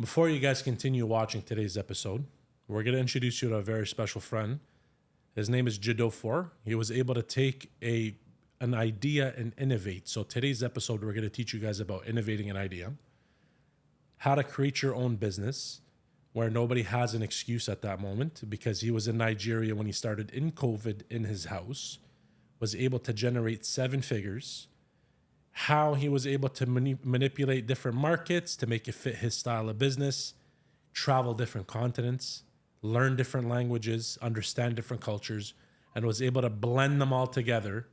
Before you guys continue watching today's episode, we're going to introduce you to a very special friend. His name is Jideofor. He was able to take an idea and innovate. So today's episode, we're going to teach you guys about innovating an idea, how to create your own business where nobody has an excuse at that moment, because he was in Nigeria when he started in COVID in his house, was able to generate 7 figures, how he was able to manipulate different markets to make it fit his style of business, travel different continents, learn different languages, understand different cultures, and was able to blend them all together.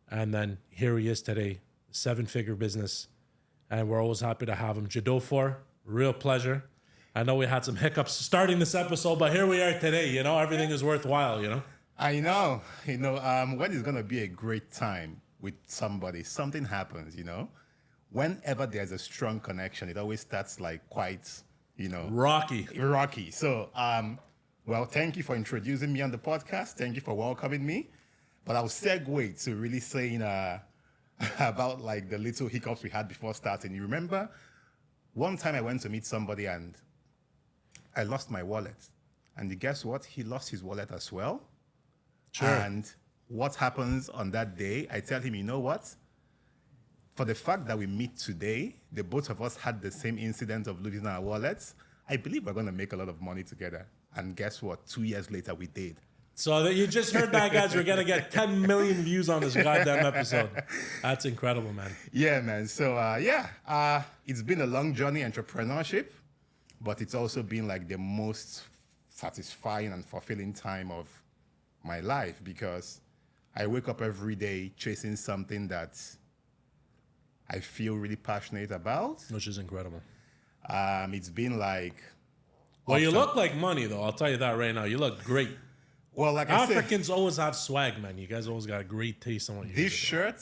And then here he is today, 7-figure business. And we're always happy to have him. Jideofor, real pleasure. I know we had some hiccups starting this episode, but here we are today. Everything is worthwhile, I know. When it's going to be a great time with somebody, something happens, Whenever there's a strong connection, it always starts like quite, rocky. So, thank you for introducing me on the podcast. Thank you for welcoming me. But I'll segue to really saying about like the little hiccups we had before starting. You remember one time I went to meet somebody and I lost my wallet. And guess what? He lost his wallet as well. Sure. And what happens on that day? I tell him, you know what? For the fact that we meet today, the both of us had the same incident of losing our wallets. I believe we're going to make a lot of money together. And guess what? 2 years later, we did. So you just heard that, guys. We're going to get 10 million views on this goddamn episode. That's incredible, man. Yeah, man. So, it's been a long journey, entrepreneurship, but it's also been like the most satisfying and fulfilling time of my life because I wake up every day chasing something that I feel really passionate about. Which is incredible. It's been like... Well, you look like money, though. I'll tell you that right now. You look great. Well, like Africans always have swag, man. You guys always got a great taste on what you do. This shirt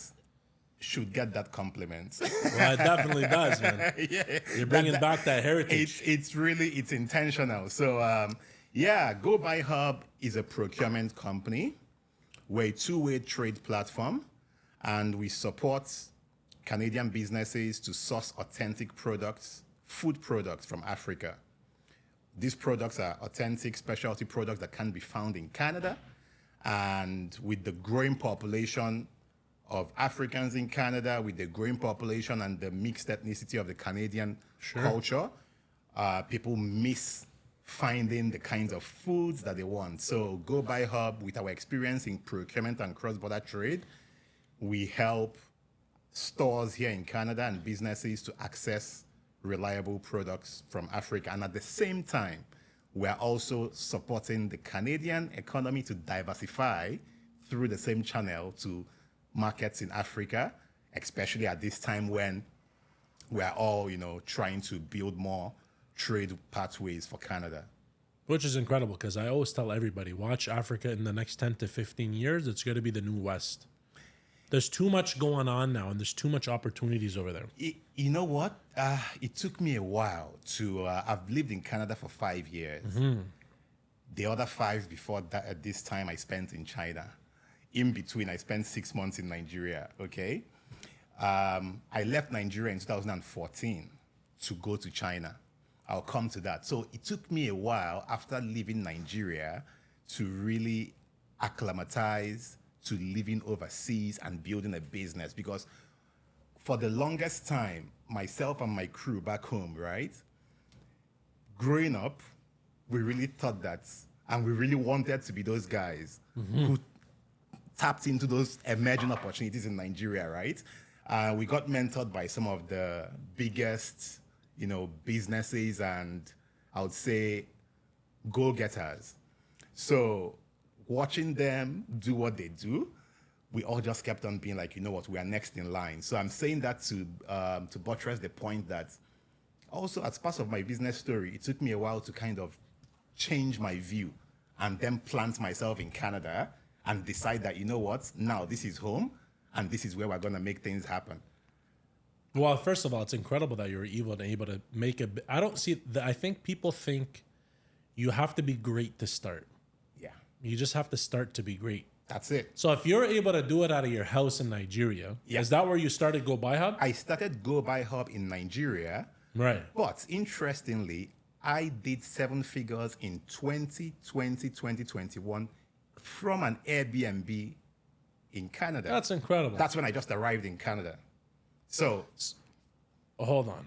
should get that compliment. Well, it definitely does, man. Yeah, you're bringing back that heritage. It's intentional. So, Go Buy Hub is a procurement company. We're a two-way trade platform, and we support Canadian businesses to source authentic products, food products from Africa. These products are authentic specialty products that can be found in Canada. And with the growing population of Africans in Canada, with the growing population and the mixed ethnicity of the Canadian culture, people miss finding the kinds of foods that they want. So Go Buy Hub, with our experience in procurement and cross-border trade, we help stores here in Canada and businesses to access reliable products from Africa. And at the same time, we're also supporting the Canadian economy to diversify through the same channel to markets in Africa, especially at this time when we're all, trying to build more trade pathways for Canada. Which is incredible because I always tell everybody, watch Africa in the next 10 to 15 years. It's going to be the new West. There's too much going on now, and there's too much opportunities over there. You know what? It took me a while to... I've lived in Canada for 5 years. Mm-hmm. The other 5 before that, at this time, I spent in China. In between, I spent 6 months in Nigeria, okay? I left Nigeria in 2014 to go to China. I'll come to that. So it took me a while after leaving Nigeria to really acclimatize to living overseas and building a business, because for the longest time, myself and my crew back home, right? Growing up, we really thought that, and we really wanted to be those guys who tapped into those emerging opportunities in Nigeria, right? We got mentored by some of the biggest, businesses and I would say go-getters. So watching them do what they do, we all just kept on being like, you know what, we are next in line. So I'm saying that to buttress the point that also as part of my business story, it took me a while to kind of change my view and then plant myself in Canada and decide that, you know what, now this is home and this is where we're going to make things happen. Well, first of all, it's incredible that you're able to make a... I don't see... I think people think you have to be great to start. Yeah. You just have to start to be great. That's it. So if you're able to do it out of your house in Nigeria, is that where you started Go Buy Hub? I started Go Buy Hub in Nigeria, Right. But interestingly, I did seven figures in 2020, 2021 from an Airbnb in Canada. That's incredible. That's when I just arrived in Canada. So, Hold on.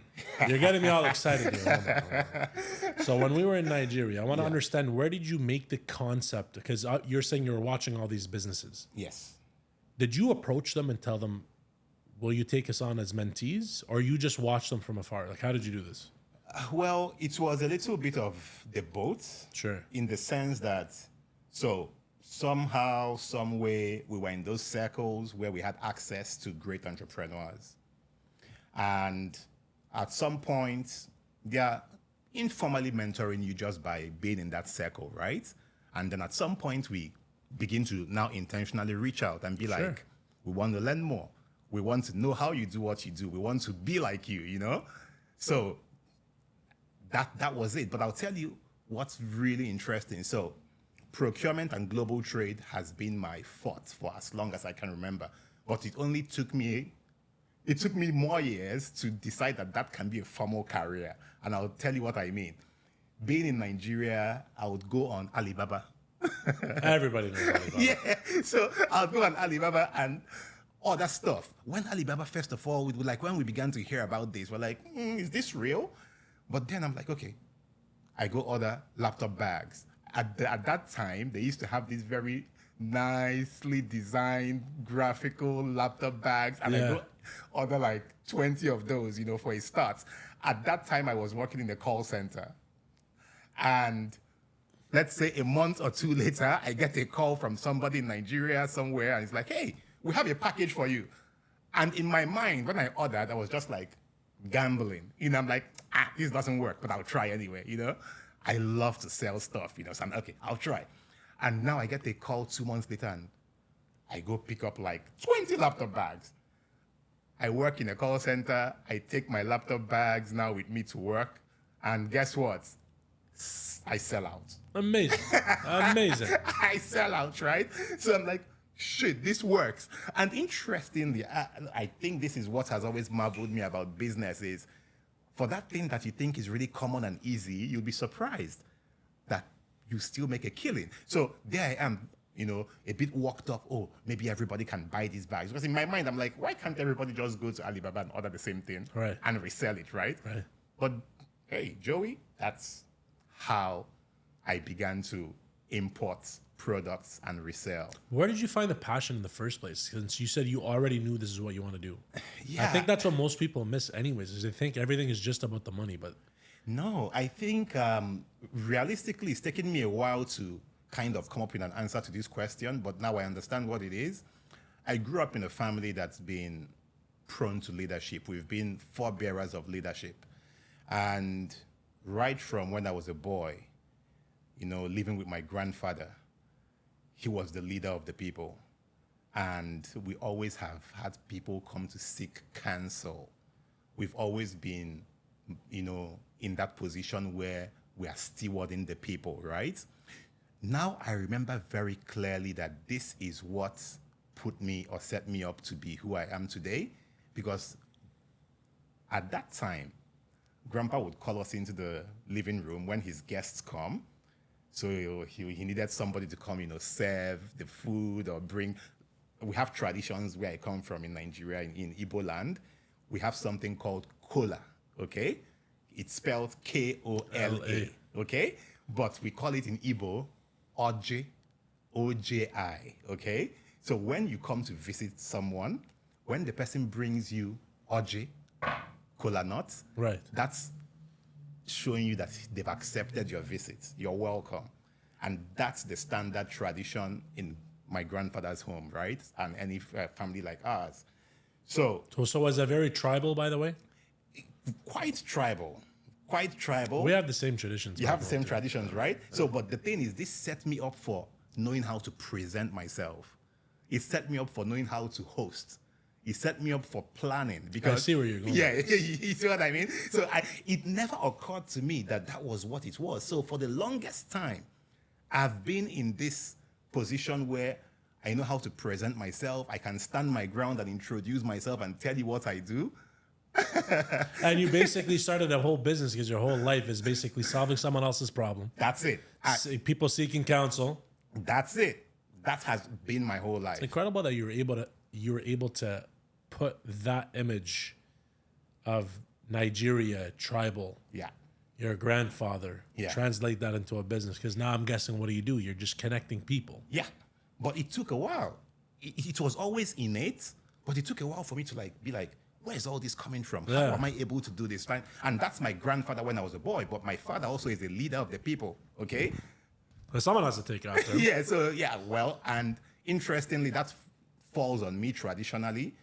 You're getting me all excited here. Hold on. So when we were in Nigeria, I want to understand, where did you make the concept? Because you're saying you were watching all these businesses. yes. Did you approach them and tell them, will you take us on as mentees? Or you just watch them from afar? Like, how did you do this? Well, it was a little bit of the both. Sure. In the sense that, so somehow, some way, we were in those circles where we had access to great entrepreneurs. And at some point, they're informally mentoring you just by being in that circle, right? And then at some point, we begin to now intentionally reach out and be like, we want to learn more. We want to know how you do what you do. We want to be like you, you know? So that was it. But I'll tell you what's really interesting. So procurement and global trade has been my forte for as long as I can remember. But it only took me more years to decide that can be a formal career. And I'll tell you what I mean. Being in Nigeria, I would go on Alibaba. Everybody knows Alibaba. Yeah, so I'll go on Alibaba and all that stuff. When Alibaba, first of all, when we began to hear about this, we're like, is this real? But then I'm like, okay, I go order laptop bags. At that time, they used to have these very nicely designed graphical laptop bags, and I go order like 20 of those, for a start. At that time, I was working in the call center. And let's say a month or two later, I get a call from somebody in Nigeria somewhere, and it's like, hey, we have a package for you. And in my mind, when I ordered, I was just like gambling. I'm like, this doesn't work, but I'll try anyway, I love to sell stuff, so I'm okay, I'll try. And now I get a call 2 months later, and I go pick up like 20 laptop bags. I work in a call center. I take my laptop bags now with me to work. And guess what? I sell out. Amazing. Amazing. I sell out, right? So I'm like, shit, this works. And interestingly, I think this is what has always marveled me about business is, for that thing that you think is really common and easy, you'll be surprised that you still make a killing. So there I am, a bit walked up. Oh, maybe everybody can buy these bags. Because in my mind, I'm like, why can't everybody just go to Alibaba and order the same thing and resell it, right? But hey, Joey, that's how I began to import products and resell. Where did you find the passion in the first place? Since you said you already knew this is what you want to do. Yeah. I think that's what most people miss anyways, is they think everything is just about the money, but... No, I think realistically, it's taken me a while to kind of come up with an answer to this question, but now I understand what it is. I grew up in a family that's been prone to leadership. We've been forebearers of leadership. And right from when I was a boy, living with my grandfather, he was the leader of the people. And we always have had people come to seek counsel. We've always been, in that position where we are stewarding the people, right? Now I remember very clearly that this is what put me or set me up to be who I am today. Because at that time, Grandpa would call us into the living room when his guests come. So he needed somebody to come, serve the food or bring. We have traditions where I come from in Nigeria, in Igbo land. We have something called kola, okay? It's spelled Kola, okay? But we call it in Igbo, Oji, O-J-I, okay? So when you come to visit someone, when the person brings you Oji, kola nuts, that's showing you that they've accepted your visit. You're welcome. And that's the standard tradition in my grandfather's home, right? And any family like ours. So was that very tribal, by the way? Quite tribal. Quite tribal. We have the same traditions. You have the same traditions, right? So, but the thing is, this set me up for knowing how to present myself. It set me up for knowing how to host. It set me up for planning. Because I see where you're going. Yeah, you see what I mean? So it never occurred to me that was what it was. So for the longest time, I've been in this position where I know how to present myself. I can stand my ground and introduce myself and tell you what I do. And you basically started a whole business because your whole life is basically solving someone else's problem. That's it. People seeking counsel. That's it. That has been my whole life. It's incredible that you were able to put that image of Nigeria tribal, Yeah. your grandfather, Yeah. translate that into a business. Because now I'm guessing, what do? You're just connecting people. Yeah. But it took a while. It was always innate, but it took a while for me to be like, where's all this coming from? Yeah. How am I able to do this? And that's my grandfather when I was a boy, but my father also is a leader of the people, okay? But someone has to take after him. Yeah, so well, and interestingly, that falls on me traditionally.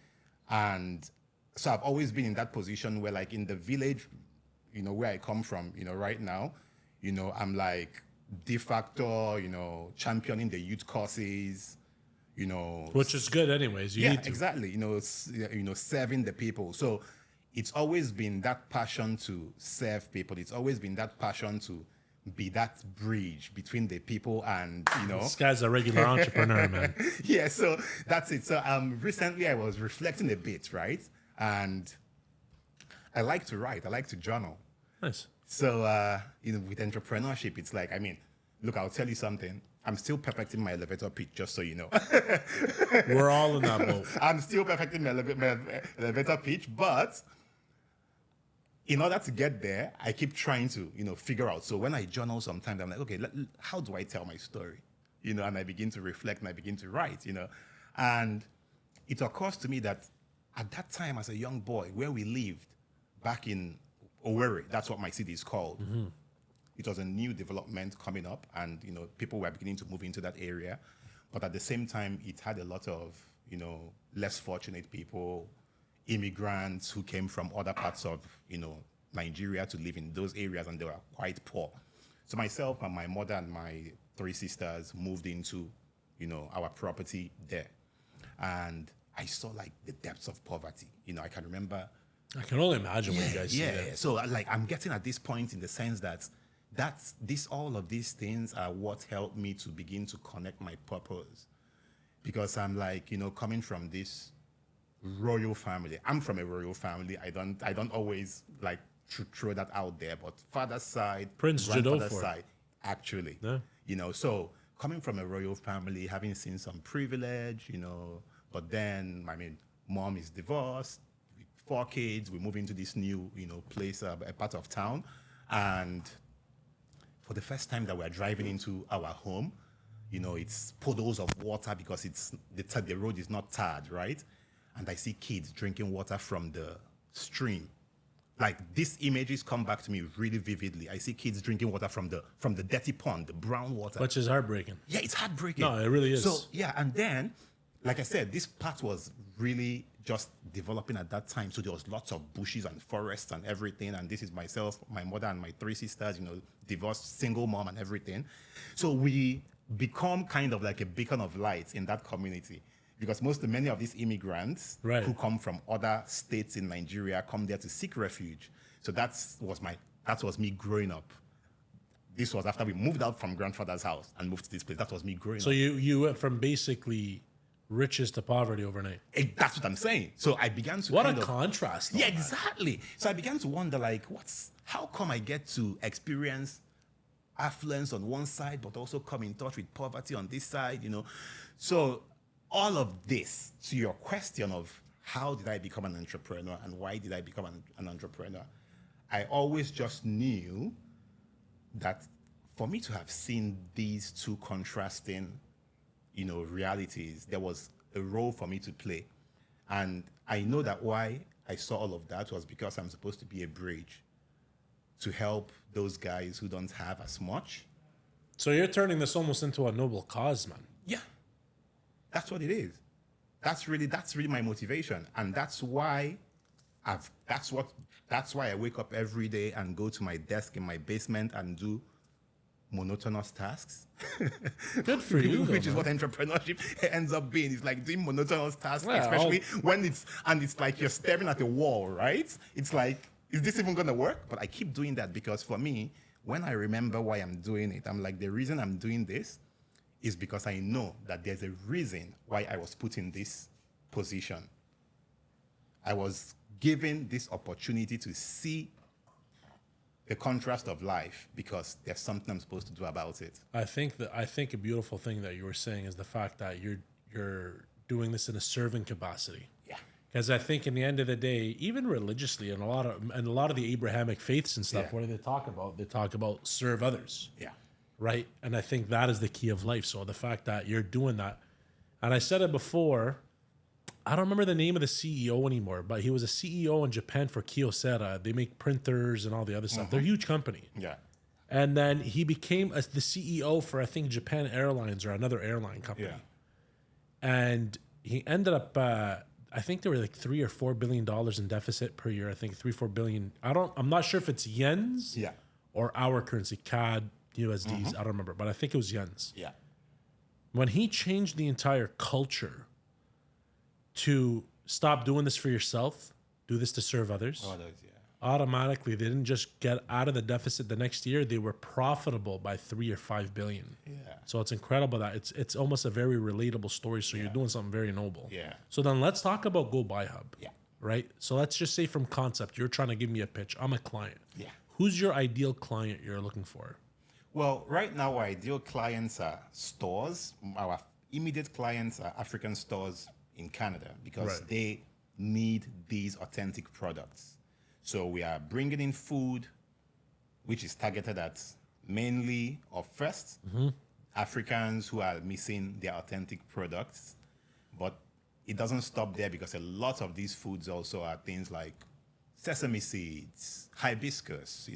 And so I've always been in that position where, like, in the village, where I come from, right now, I'm like de facto, championing the youth causes, Which is good anyways. You need to. exactly. Serving the people. So it's always been that passion to serve people. It's always been that passion to be that bridge between the people and, This guy's a regular entrepreneur, man. Yeah, so that's it. So recently I was reflecting a bit, right? And I like to write. I like to journal. Nice. So, with entrepreneurship, it's like, look, I'll tell you something. I'm still perfecting my elevator pitch, just so you know. We're all in that boat. I'm still perfecting my elevator pitch, but in order to get there, I keep trying to, figure out. So when I journal sometimes, I'm like, okay, how do I tell my story? And I begin to reflect and I begin to write, And it occurs to me that at that time as a young boy, where we lived back in Owerri, that's what my city is called. Mm-hmm. It was a new development coming up, and people were beginning to move into that area. But at the same time, it had a lot of less fortunate people, immigrants who came from other parts of Nigeria to live in those areas, and they were quite poor. So myself and my mother and my 3 sisters moved into our property there, and I saw like the depths of poverty. I can remember. I can only imagine what you guys see. Yeah. So I'm getting at this point in the sense that all of these things are what helped me to begin to connect my purpose, because I'm like, coming from this royal family. I'm from a royal family. I don't always like to throw that out there, but father's side, Prince grandfather's Jideofor. side, actually. Yeah. So coming from a royal family, having seen some privilege, but then, mom is divorced, 4 kids, we move into this new, place, a part of town, and for the first time that we're driving into our home, it's puddles of water because the road is not tarred, right? And I see kids drinking water from the stream. Like, these images come back to me really vividly. I see kids drinking water from the dirty pond, the brown water. Which is heartbreaking. Yeah, it's heartbreaking. No, it really is. So, yeah, and then, like I said, this part was really just developing at that time. So there was lots of bushes and forests and everything. And this is myself, my mother, and my 3 sisters, divorced, single mom and everything. So we become kind of like a beacon of light in that community, because many of these immigrants who come from other states in Nigeria come there to seek refuge. So that was me growing up. This was after we moved out from grandfather's house and moved to this place. That was me growing up. So you went from basically riches to poverty overnight. That's what I'm saying. So I began to What a contrast. Yeah, exactly. So I began to wonder, like, how come I get to experience affluence on one side, but also come in touch with poverty on this side, So all of this, to your question of how did I become an entrepreneur and why did I become an entrepreneur, I always just knew that for me to have seen these two contrasting realities, there was a role for me to play. And I know that why I saw all of that was because I'm supposed to be a bridge to help those guys who don't have as much. So you're turning this almost into a noble cause, man. Yeah. That's what it is. That's really my motivation. And that's why that's why I wake up every day and go to my desk in my basement and do monotonous tasks. Good for you, Which is what entrepreneurship ends up being. It's like doing monotonous tasks, especially when it's like you're staring at a wall, right? It's like, is this even gonna work? But I keep doing that because for me, when I remember why I'm doing it, I'm like, the reason I'm doing this is because I know that there's a reason why I was put in this position. I was given this opportunity to see the contrast of life because there's something I'm supposed to do about it. I think a beautiful thing that you were saying is the fact that you're doing this in a servant capacity. Yeah. Because I think in the end of the day, even religiously, and a lot of the Abrahamic faiths and stuff, Yeah. what do they talk about? They talk about serve others, Yeah. right? And I think that is the key of life. So the fact that you're doing that, and I said it before, I don't remember the name of the CEO anymore, but he was a CEO in Japan for Kyocera. They make printers and all the other stuff. They're a huge company. Yeah. And then he became the CEO for, I think, Japan Airlines or another airline company. Yeah. And he ended up, I think there were like $3 or $4 billion in deficit per year. I think 3-4 billion. I'm not sure if it's yens Yeah. or our currency, CAD, USDs. I don't remember, but I think it was yens. Yeah. When he changed the entire culture to stop doing this for yourself, do this to serve others. Others, yeah. Automatically, they didn't just get out of the deficit the next year; they were profitable by 3 or 5 billion. Yeah. So it's incredible that it's almost a very relatable story. So you're doing something very noble. Yeah. So then let's talk about Go Buy Hub. Yeah. Right. So let's just say from concept, you're trying to give me a pitch. I'm a client. Yeah. Who's your ideal client you're looking for? Well, right now, our ideal clients are stores. Our immediate clients are African stores in Canada because Right. they need these authentic products. So we are bringing in food, which is targeted at mainly or 1st Africans who are missing their authentic products. But it doesn't stop there because a lot of these foods also are things like sesame seeds, hibiscus,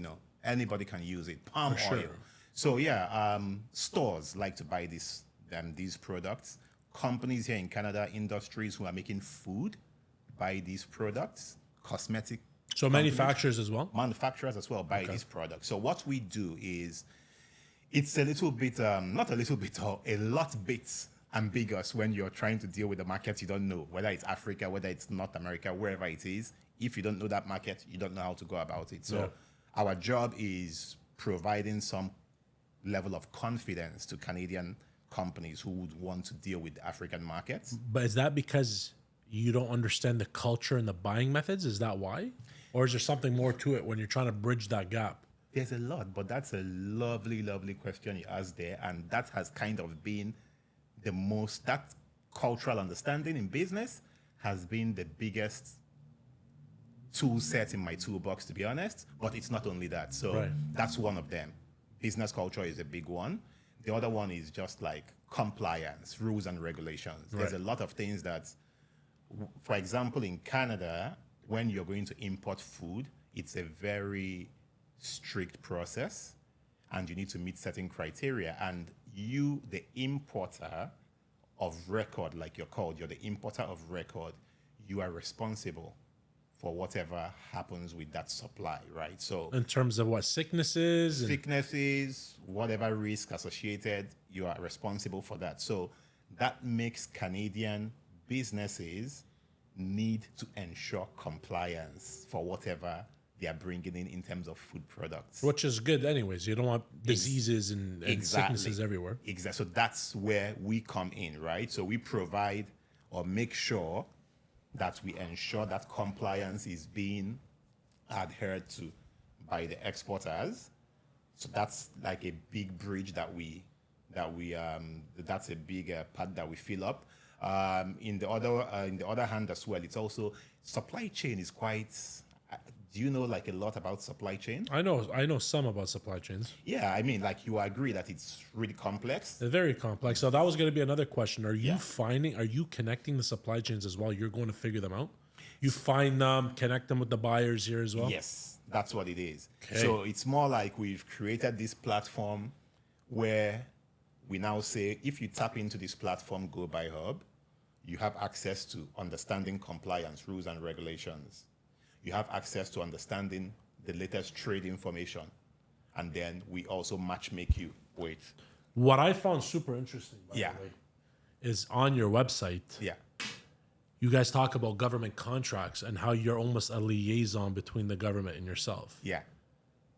anybody can use it, palm For oil. sure. So yeah, stores like to buy these products. Companies here in Canada, industries who are making food, buy these products. Cosmetic So manufacturers as well. manufacturers as well buy these products. So what we do is, it's a little bit, not a little bit, or a lot bit ambiguous when you're trying to deal with a market you don't know, whether it's Africa, whether it's North America, wherever it is. If you don't know that market, you don't know how to go about it. So our job is providing some level of confidence to Canadian companies who would want to deal with the African markets. But is that because you don't understand the culture and the buying methods? Is that why? Or is there something more to it when you're trying to bridge that gap? There's a lot, but that's a lovely, lovely question you asked there. And that has kind of been that cultural understanding in business has been the biggest tool set in my toolbox, to be honest. But it's not only that. So that's one of them. Business culture is a big one. The other one is just like compliance, rules and regulations. There's a lot of things that, for example, in Canada, when you're going to import food, it's a very strict process and you need to meet certain criteria. And you, the importer of record, like you're called, you're the importer of record, you are responsible for whatever happens with that supply, right? So In terms of what sicknesses? sicknesses, whatever risk associated, you are responsible for that. So that makes Canadian businesses need to ensure compliance for whatever they are bringing in terms of food products. Which is good anyways. You don't want diseases and sicknesses everywhere. Exactly. So that's where we come in, right? So we provide or make sure that we ensure that compliance is being adhered to by the exporters. So that's like a big bridge that's a big part that we fill up. In the other hand as well, it's also supply chain is quite. Do you know like a lot about supply chain? I know some about supply chains. Yeah, I mean, like you agree that it's really complex. They're very complex. So that was going to be another question. Are you connecting the supply chains as well? You're going to figure them out? You find them, connect them with the buyers here as well? Yes, that's what it is. Okay. So it's more like we've created this platform where we now say, if you tap into this platform, Go Buy Hub, you have access to understanding compliance, rules and regulations. You have access to understanding the latest trade information. And then we also matchmake you with. What I found super interesting, by Yeah. the way, is on your website, Yeah. you guys talk about government contracts and how you're almost a liaison between the government and yourself. Yeah.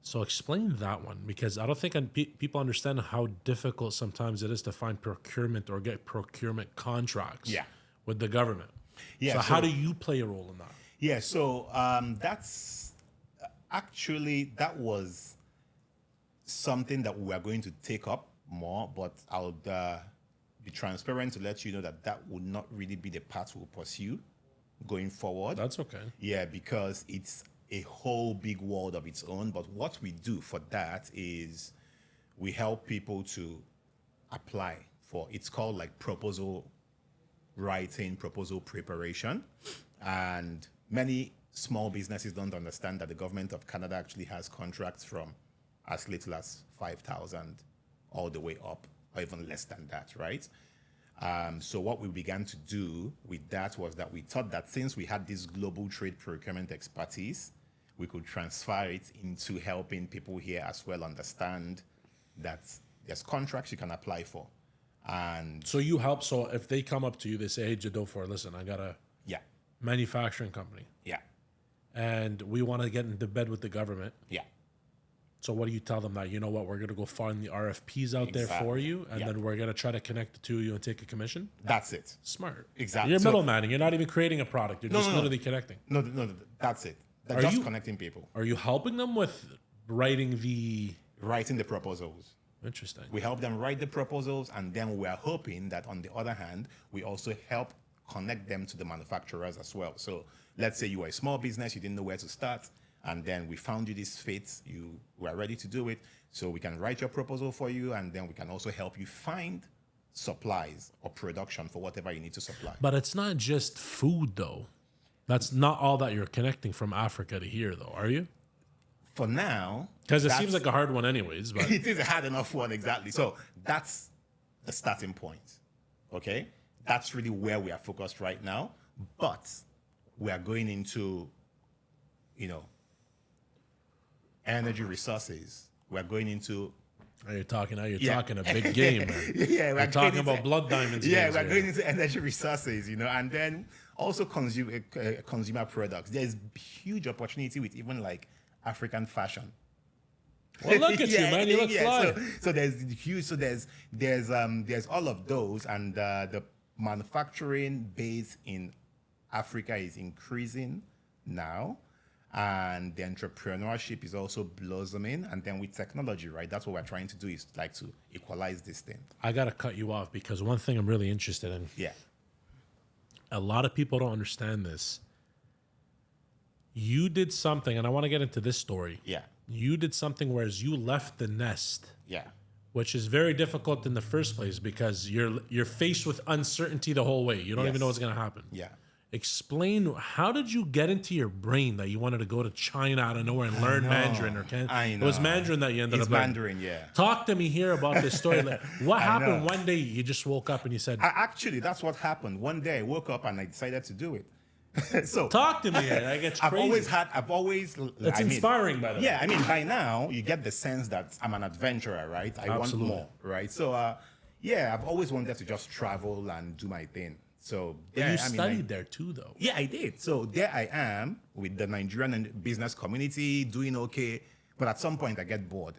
So explain that one, because I don't think people understand how difficult sometimes it is to find procurement or get procurement contracts Yeah. with the government. Yeah, So how so- do you play a role in that? Yeah, so that's actually that was something that we are going to take up more, but I'll be transparent to let you know that that would not really be the path we'll pursue going forward. That's okay. Yeah, because it's a whole big world of its own. But what we do for that is we help people to apply for, it's called like proposal writing, proposal preparation. And many small businesses don't understand that the government of Canada actually has contracts from as little as 5,000 all the way up, or even less than that, right? So what we began to do with that was that we thought that since we had this global trade procurement expertise, we could transfer it into helping people here as well understand that there's contracts you can apply for. And So you help. So if they come up to you, they say, "Hey, Jideofor, listen, I got a yeah, manufacturing company, yeah, and we want to get into bed with the government." yeah. So what do you tell them? That, you know what, we're going to go find the RFPs out there for Exactly. you, and Yeah. then we're going to try to connect the two of you and take a commission? That's it. Smart. Exactly. You're So- middleman, and you're not even creating a product. You're just no. literally connecting. No, that's it. They're Are just you- connecting people, Are you helping them with writing the... writing the proposals. Interesting. We help them write the proposals, and then we are hoping that on the other hand, we also help connect them to the manufacturers as well. So let's say you are a small business, you didn't know where to start, and then we found you this fit, you were ready to do it. So we can write your proposal for you, and then we can also help you find supplies or production for whatever you need to supply. But it's not just food, though. That's not all that you're connecting from Africa to here, though, are you? For now, Because it that's- seems like a hard one anyways, but... it is a hard enough one, exactly. So that's the starting point, okay? That's really where we are focused right now. But we are going into, energy resources. We're going into... You're talking a big game, man. Yeah, we're You're talking going about into- blood diamonds. Yeah, games we're here. going into energy resources, and then also consumer products. There's huge opportunity with even like African fashion. Well, look at you, man. You look fly. So there's huge. So there's all of those, and the manufacturing base in Africa is increasing now, and the entrepreneurship is also blossoming. And then with technology, right? That's what we're trying to do, is like to equalize this thing. I got to cut you off because one thing I'm really interested in, Yeah. a lot of people don't understand this. You did something, and I want to get into this story. Yeah. You did something whereas you left the nest, Yeah. which is very difficult in the first place because you're faced with uncertainty the whole way. You don't even Yes. know what's going to happen. Yeah. Explain, how did you get into your brain that you wanted to go to China out of nowhere and learn Mandarin? It was know. Mandarin that you ended It's up learning. Mandarin, yeah. Talk to me here about this story. Like, what happened know. one day? You just woke up and you said, Actually, that's what happened. One day I woke up and I decided to do it. So talk to me here. Like, it's crazy. I've always. It's inspiring, by the way. Yeah, I mean, by now you get the sense that I'm an adventurer, right? I Absolutely. want more, right? So, yeah, I've always wanted to just travel and do my thing. So, But yeah, you studied there too, though. Yeah, I did. So there I am with the Nigerian business community doing okay, but at some point I get bored.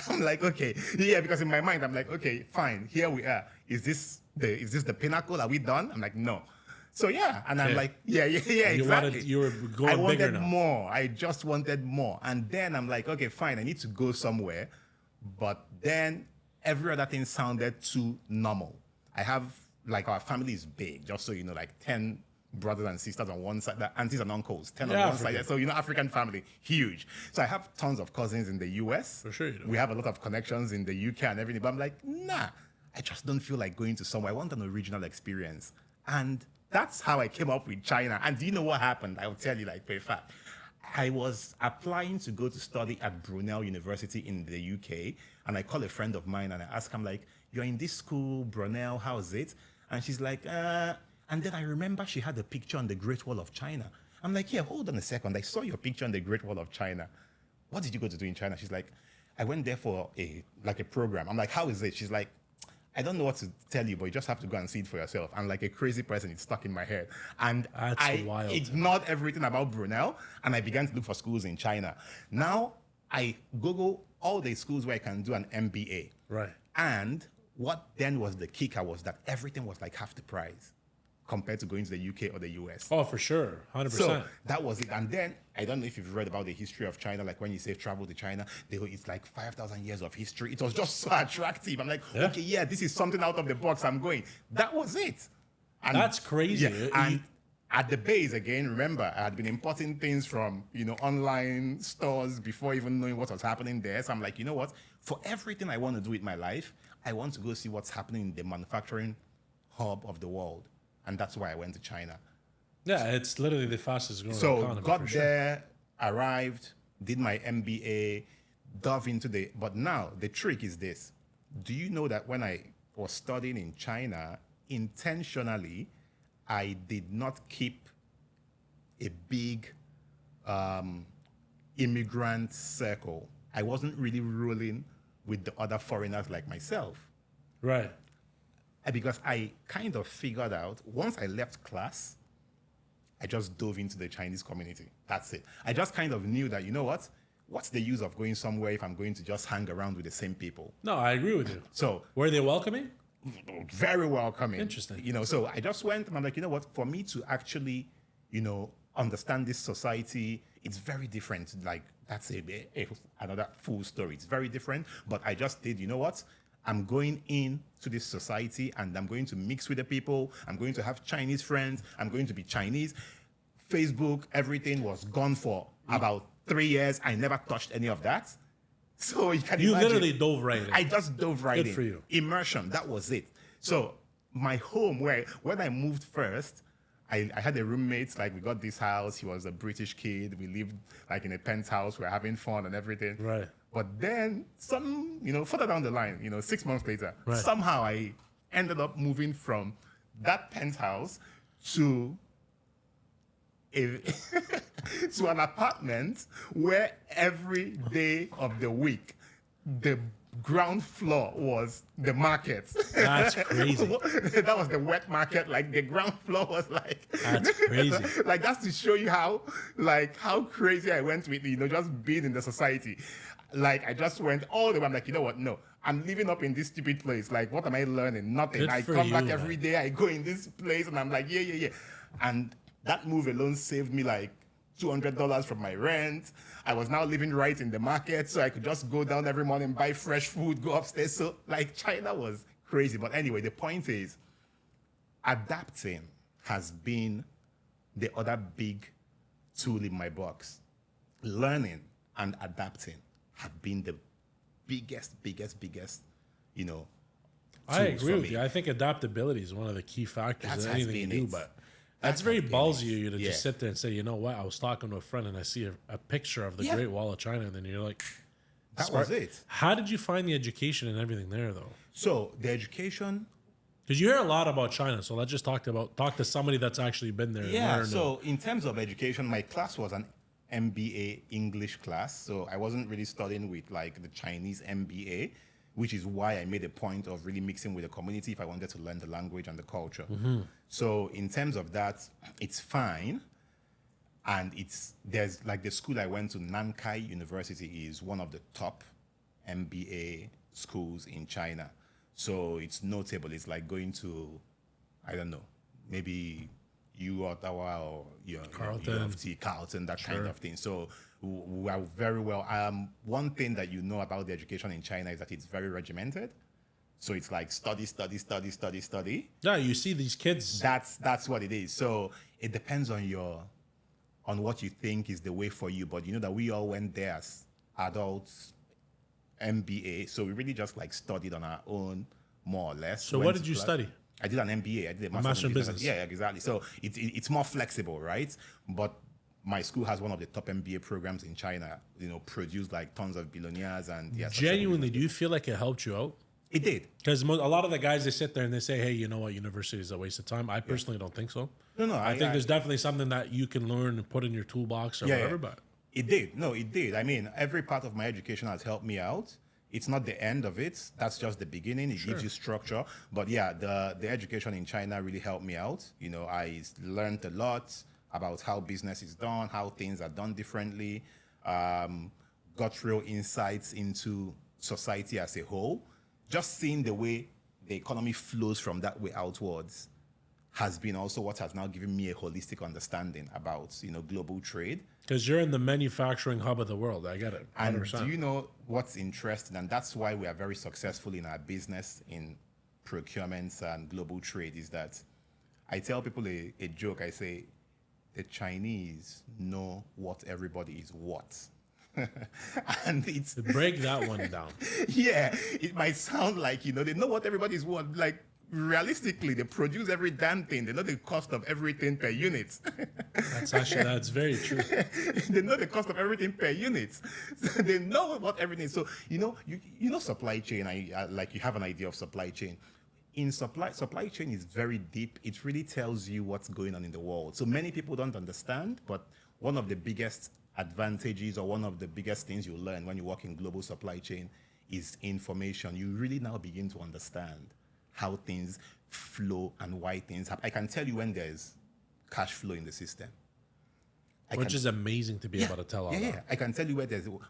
I'm like, okay, yeah, because in my mind I'm like, okay, fine, here we are. Is this the pinnacle? Are we done? I'm like, no. So yeah, and I'm Okay. like, yeah, exactly. You were going I bigger wanted now. more. I just wanted more, and then I'm like, okay, fine, I need to go somewhere, but then every other thing sounded too normal. I have, like, our family is big, just so you know, like 10 brothers and sisters on one side, aunties and uncles, 10 on Yeah, one African. side. So, African family, huge. So I have tons of cousins in the US. For sure you do. We have a lot of connections in the UK and everything. But I'm like, nah, I just don't feel like going to somewhere. I want an original experience. And that's how I came up with China. And do you know what happened? I will tell you, like, very fast. I was applying to go to study at Brunel University in the UK. And I call a friend of mine and I ask him, like, you're in this school, Brunel, how is it? And she's like, and then I remember she had a picture on the Great Wall of China. I'm like, yeah, hold on a second. I saw your picture on the Great Wall of China. What did you go to do in China? She's like, I went there for a program. I'm like, how is it? She's like, I don't know what to tell you, but you just have to go and see it for yourself. And like a crazy person, it's stuck in my head. And That's I wild. ignored everything about Brunel and I began to look for schools in China. Now I Google all the schools where I can do an MBA. Right. And what then was the kicker was that everything was like half the price. compared to going to the UK or the US. Oh, for sure. 100%. So that was it. And then I don't know if you've read about the history of China. Like when you say travel to China, it's like 5,000 years of history. It was just so attractive. I'm like, Yeah. okay, yeah, this is something out of the box. I'm going. That was it. And That's crazy. yeah, and at the base again, remember, I had been importing things from online stores before even knowing what was happening there. So I'm like, you know what? For everything I want to do with my life, I want to go see what's happening in the manufacturing hub of the world. And that's why I went to China. Yeah, it's literally the fastest growing So economy. got for sure. there, arrived, did my MBA, dove into but now the trick is this. Do you know that when I was studying in China, intentionally, I did not keep a big immigrant circle. I wasn't really rolling with the other foreigners like myself. Right. Because I kind of figured out, once I left class, I just dove into the Chinese community. That's it. I just kind of knew that, you know what? What's the use of going somewhere if I'm going to just hang around with the same people? No, I agree with you. So Were they welcoming? very welcoming. Interesting. So I just went and I'm like, you know what? For me to actually, understand this society, it's very different. Like, that's another full story. It's very different. But I just did, you know what? I'm going in to this society and I'm going to mix with the people. I'm going to have Chinese friends. I'm going to be Chinese. Facebook, everything was gone for about 3 years. I never touched any of that. So you can imagine. Literally dove right in. I just dove right in. Good for you. Immersion, that was it. So my home, when I moved first, I had a roommate, like we got this house. He was a British kid. We lived like in a penthouse. We were having fun and everything. Right. But then further down the line, 6 months later, Right. somehow I ended up moving from that penthouse to to an apartment where every day of the week, the ground floor was the market. That's crazy. That was the wet market. Like the ground floor was like. That's crazy. Like that's to show you how crazy I went with just being in the society. Like I just went all the way. I'm like, you know what? No, I'm living up in this stupid place. Like, what am I learning? Nothing. Good I for come back you, every man. day. I go in this place, and I'm like, yeah. And that move alone saved me like $200 from my rent. I was now living right in the market, so I could just go down every morning, buy fresh food, go upstairs. So like China was crazy. But anyway, the point is, adapting has been the other big tool in my box. Learning and adapting have been the biggest, I tools agree for with me. you. I think adaptability is one of the key factors That in has anything you been do. it. But That that's very has been ballsy it. of you to Yeah. just sit there and say, you know what? I was talking to a friend and I see a picture of the Yeah. Great Wall of China, and then you're like, That smart. was it. How did you find the education and everything there, though? So the education, Because you hear a lot about China, so let's just talk to somebody that's actually been there. and yeah. learn. So in terms of education, my class was an MBA English class. So I wasn't really studying with like the Chinese MBA, which is why I made a point of really mixing with the community if I wanted to learn the language and the culture. So in terms of that, it's fine. And there's like the school I went to, Nankai University, is one of the top MBA schools in China. So it's notable. It's like going to, I don't know, maybe Ottawa or Carleton. UFT, Carleton, that kind of thing. So we are very well. One thing that you know about the education in China is that it's very regimented. So it's like study. Yeah, you see these kids. That's what it is. So it depends on what you think is the way for you. But you know that we all went there as adults, MBA. So we really just like studied on our own, more or less. So Went what to did you class. study? I did an MBA. I did a Master in Business. Yeah, exactly. So it's more flexible, right? But my school has one of the top MBA programs in China. Produced like tons of billionaires and Genuinely, do you feel like it helped you out? It did. Because a lot of the guys, they sit there and they say, hey, you know what, university is a waste of time. I personally don't think so. No, I think there's definitely something that you can learn and put in your toolbox or whatever. But it did. No, it did. I mean, every part of my education has helped me out. It's not the end of it. That's just the beginning. It gives you structure. But yeah, the education in China really helped me out. I learned a lot about how business is done, how things are done differently. Got real insights into society as a whole. Just seeing the way the economy flows from that way outwards has been also what has now given me a holistic understanding about, global trade. Because you're in the manufacturing hub of the world. I get it. 100%. And do you know what's interesting? And that's why we are very successful in our business in procurements and global trade is that I tell people a joke. I say, the Chinese know what everybody is what. And it's... Break that one down. Yeah, it might sound like, they know what everybody is what. Like, realistically, they produce every damn thing. They know the cost of everything per unit. That's very true. They know the cost of everything per unit. So they know what everything is. So, supply chain, you have an idea of supply chain. In supply chain is very deep. It really tells you what's going on in the world. So many people don't understand, but one of the biggest advantages or one of the biggest things you learn when you work in global supply chain is information. You really now begin to understand how things flow and why things happen. I can tell you when there's cash flow in the system. Which is amazing to be able to tell all that. Yeah, I can tell you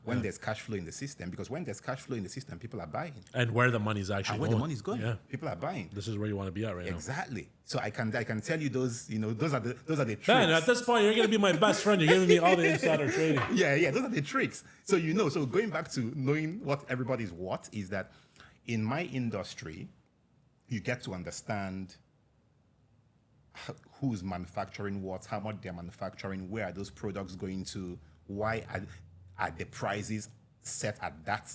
when there's cash flow in the system, because when there's cash flow in the system, people are buying. And where the money's actually going. Where the money's going. Yeah. People are buying. This is where you want to be at right now. Exactly. So I can tell you those are the tricks. Man, at this point, you're going to be my best friend. You're giving me all the insider trading. Yeah, those are the tricks. So so going back to knowing what everybody's what is that in my industry, you get to understand who's manufacturing what, how much they're manufacturing, where are those products going to, why are the prices set at that,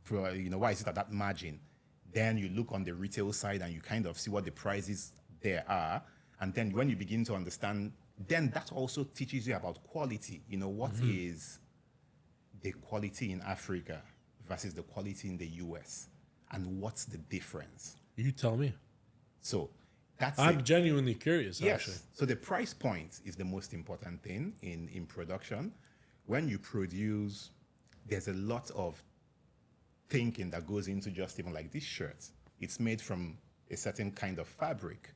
why is it at that margin? Then you look on the retail side and you kind of see what the prices there are. And then when you begin to understand, then that also teaches you about quality. What is the quality in Africa versus the quality in the US? And what's the difference? You tell me. So I'm genuinely curious, actually. So the price point is the most important thing in production. When you produce, there's a lot of thinking that goes into just even like this shirt. It's made from a certain kind of fabric.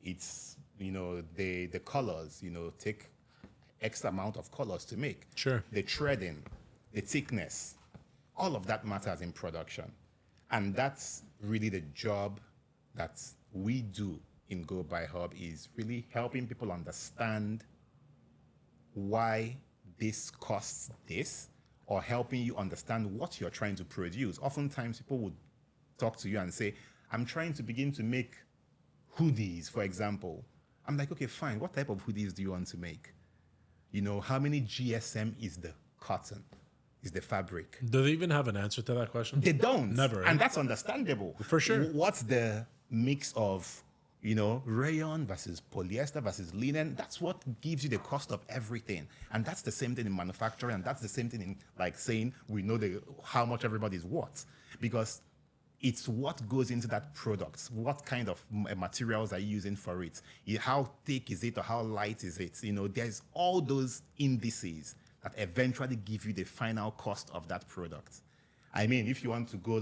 It's, the colors, take X amount of colors to make. Sure. The threading, the thickness, all of that matters in production. And that's really the job that we do in Go Buy Hub, is really helping people understand why this costs this, or helping you understand what you're trying to produce. Oftentimes people would talk to you and say, I'm trying to begin to make hoodies, for example. I'm like, okay, fine. What type of hoodies do you want to make? How many GSM is the cotton? Is the fabric? Do they even have an answer to that question? They don't. Never. And that's understandable. For sure. What's the mix of, rayon versus polyester versus linen? That's what gives you the cost of everything. And that's the same thing in manufacturing. And that's the same thing in saying we know how much everybody's worth. Because it's what goes into that product. What kind of materials are you using for it? How thick is it or how light is it? There's all those indices that eventually give you the final cost of that product. I mean, if you want to go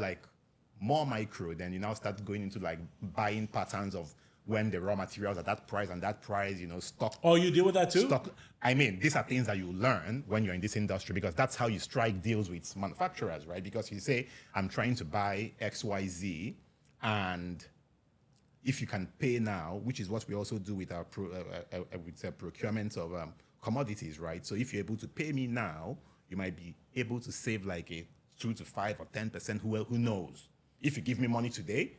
more micro, then you now start going into buying patterns of when the raw materials are that price and that price, stock. Oh, you deal with that too? Stock. I mean, these are things that you learn when you're in this industry, because that's how you strike deals with manufacturers, right? Because you say, I'm trying to buy XYZ, and if you can pay now, which is what we also do with our procurement of commodities, right? So if you're able to pay me now, you might be able to save a 2 to 5 or 10%. Who knows? If you give me money today,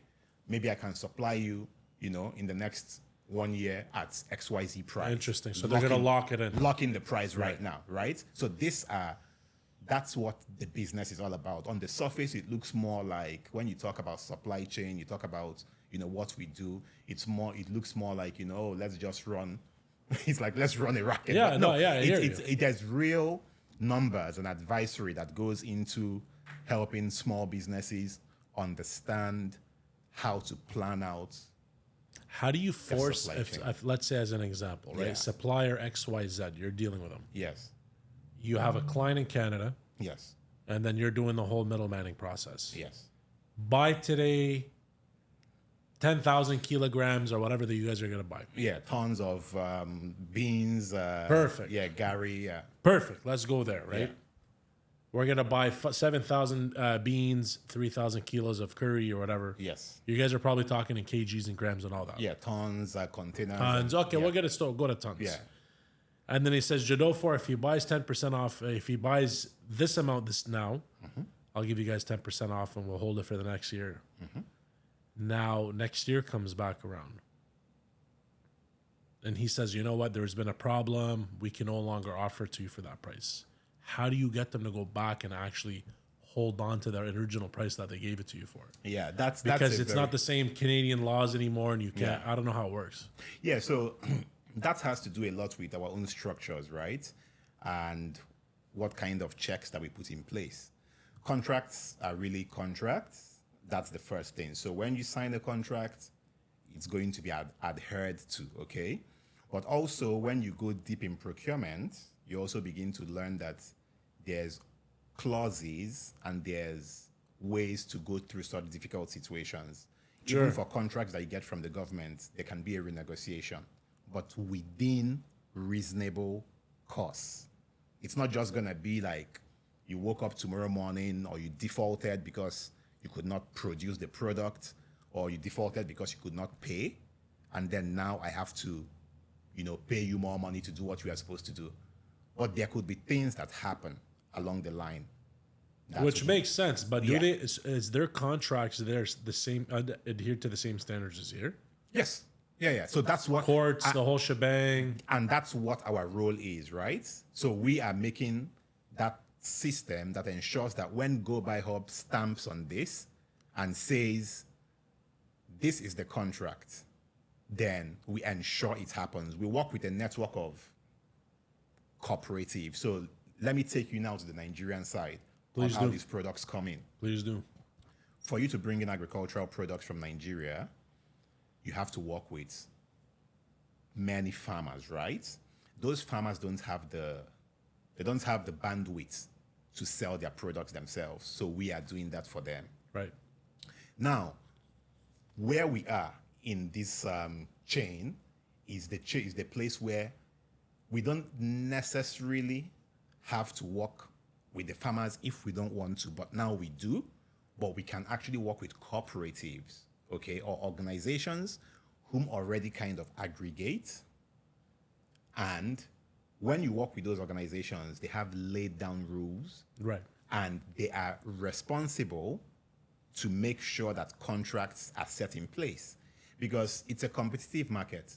maybe I can supply you, in the next 1 year at XYZ price. Interesting. So they're going to lock it in. Lock in the price right now, right? So that's what the business is all about. On the surface, it looks more like, when you talk about supply chain, you talk about, what we do, it looks more like, let's just run. It's like, let's run a racket. Yeah, there's real numbers and advisory that goes into helping small businesses understand how to plan out. How do you force, if let's say as an example, right? Yeah. Supplier XYZ, you're dealing with them. Yes. You have a client in Canada. Yes. And then you're doing the whole middlemaning process. Yes. Buy today 10,000 kilograms or whatever that you guys are going to buy. Yeah, tons of beans. Perfect. Yeah, Gary. Yeah. Perfect. Let's go there, right? we're gonna buy 7,000 beans, 3,000 kilos of curry or whatever. Yes. You guys are probably talking in kgs and grams and all that. Yeah, tons, containers. Tons. Okay, we'll get it still go to tons. Yeah. And then he says, Jideofor, if he buys 10% off, if he buys this amount this now, I'll give you guys 10% off and we'll hold it for the next year. Now, next year comes back around. And he says, you know what? There's been a problem. We can no longer offer it to you for that price. How do you get them to go back and actually hold on to their original price that they gave it to you for? Yeah, that's Because it's not the same Canadian laws anymore and you can't, Yeah. I don't know how it works. Yeah, so that has to do a lot with our own structures, right? And what kind of checks that we put in place. Contracts are really contracts. That's the first thing. So when you sign a contract, it's going to be adhered to, okay? But also when you go deep in procurement, you also begin to learn that there's clauses and there's ways to go through such difficult situations. Sure. Even for contracts that you get from the government, there can be a renegotiation, but within reasonable costs. It's not just gonna be like you woke up tomorrow morning or you defaulted because you could not produce the product or you defaulted because you could not pay, and then now I have to, pay you more money to do what you are supposed to do. But there could be things that happen along the line. Which makes sense, but Yeah. is their contracts there the same, adhere to the same standards as here? Yes. Yeah. So that's what Courts, the whole shebang. and that's what our role is, right? So we are making that system that ensures that when Go Buy Hub stamps on this and says this is the contract, then we ensure it happens. We work with a network of cooperatives. So let me take you now to the Nigerian side Please on how do. these products come in. Please do. For you to bring in agricultural products from Nigeria, you have to work with many farmers, right? Those farmers don't have the bandwidth to sell their products themselves. So we are doing that for them. Right. Now, where we are in this chain is the place where we don't necessarily have to work with the farmers if we don't want to, but now we do. But we can actually work with cooperatives, okay, or organizations whom already kind of aggregate. And when you work with those organizations, they have laid down rules, Right. and they are responsible to make sure that contracts are set in place because it's a competitive market.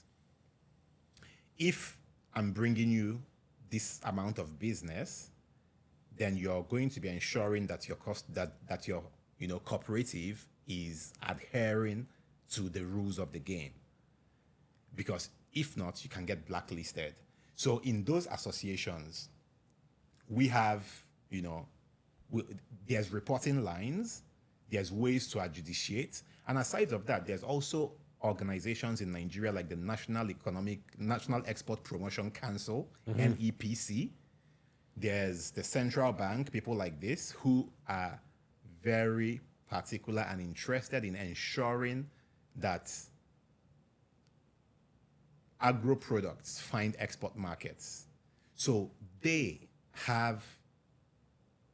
If I'm bringing you this amount of business, then you're going to be ensuring that your cooperative is adhering to the rules of the game. Because if not, you can get blacklisted. So in those associations, we have, there's reporting lines, there's ways to adjudicate. And aside of that, there's also organizations in Nigeria like the National Export Promotion Council, NEPC. There's the central bank, people like this, who are very particular and interested in ensuring that agro products find export markets. So they have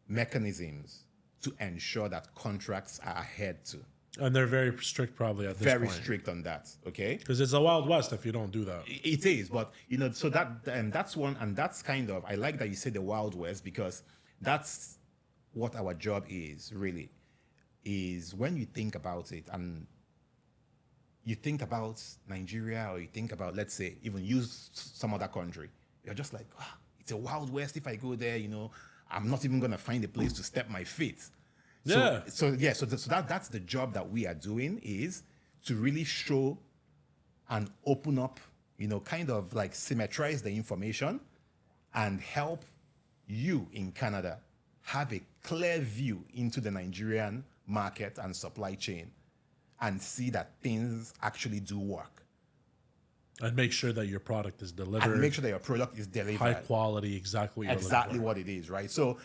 mechanisms to ensure that contracts are adhered to. And they're very strict probably at this Very point. strict on that, okay? Because it's a Wild West if you don't do that. It is, but so that's one, and that's kind of, I like that you say the Wild West because that's what our job is really, is when you think about it and you think about Nigeria or you think about, let's say, even use some other country, you're just like, it's a Wild West. If I go there, I'm not even gonna find a place to step my feet. Yeah. So that's the job that we are doing, is to really show and open up, kind of like symmetrize the information and help you in Canada have a clear view into the Nigerian market and supply chain and see that things actually do work. And make sure that your product is delivered. And make sure that your product is delivered. High quality, exactly what you're Exactly looking for. what it is, right? So,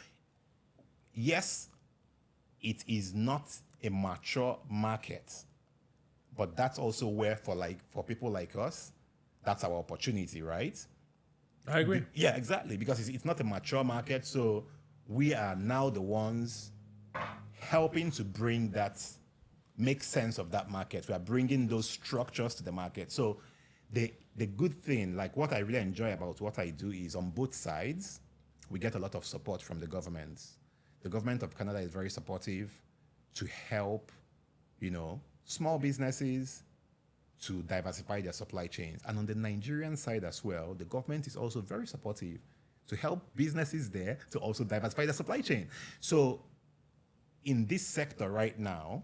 yes, it is not a mature market, but that's also where for people like us, that's our opportunity, right? I agree. Yeah, exactly, because it's not a mature market, so we are now the ones helping to make sense of that market. We are bringing those structures to the market. So the good thing, like what I really enjoy about what I do is on both sides, we get a lot of support from the government. The government of Canada is very supportive to help, small businesses to diversify their supply chains. And on the Nigerian side as well, the government is also very supportive to help businesses there to also diversify their supply chain. So in this sector right now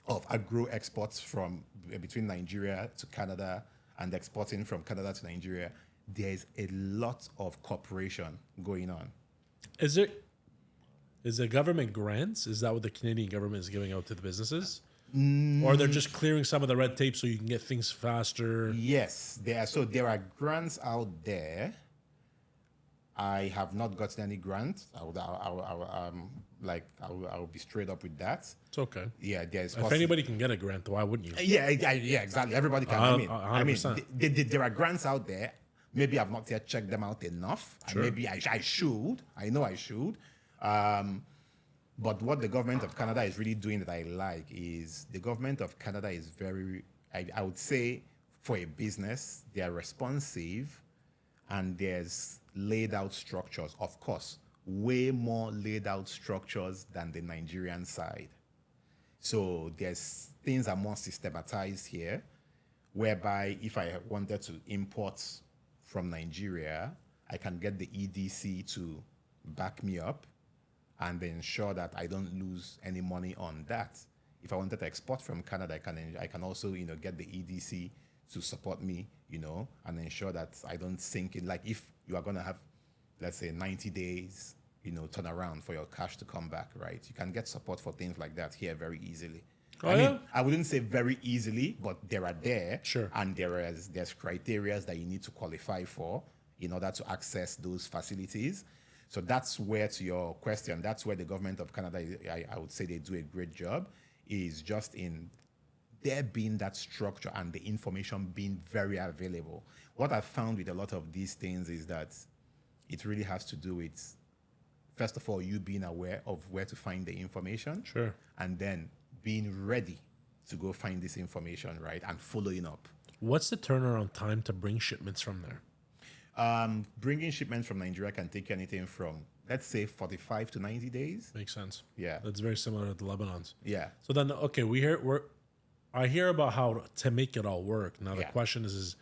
of agro exports from between Nigeria to Canada and exporting from Canada to Nigeria, there's a lot of cooperation going on. Is there government grants? Is that what the Canadian government is giving out to the businesses? Or they're just clearing some of the red tape so you can get things faster? Yes, there are grants out there. I have not gotten any grants. I'll be straight up with that. It's okay. Yeah, there's. If anybody can get a grant, why wouldn't you? Yeah, exactly. Everybody can. 100%. There are grants out there. Maybe I've not yet checked them out enough. Sure. And maybe I should. I know I should. But what the government of Canada is really doing that I like is the government of Canada is very, I would say, for a business, they are responsive and there's laid out structures. Of course, way more laid out structures than the Nigerian side. So things are more systematized here, whereby if I wanted to import from Nigeria, I can get the EDC to back me up and ensure that I don't lose any money on that. If I wanted to export from Canada, I can also get the EDC to support me, and ensure that I don't sink in. Like if you are going to have, let's say, 90 days, turnaround for your cash to come back, right? You can get support for things like that here very easily. Oh, yeah? I wouldn't say very easily, but there are there. Sure. And there's criteria that you need to qualify for in order to access those facilities. So that's where, to your question, that's where the government of Canada, I would say they do a great job, is just in there being that structure and the information being very available. What I've found with a lot of these things is that it really has to do with, first of all, you being aware of where to find the information. Sure. And then being ready to go find this information, right? And following up. What's the turnaround time to bring shipments from there? Bringing shipments from Nigeria can take anything from, let's say, 45 to 90 days. Makes sense. Yeah. That's very similar to Lebanon's. Yeah. So then, okay, I hear about how to make it all work. Now the Yeah. question is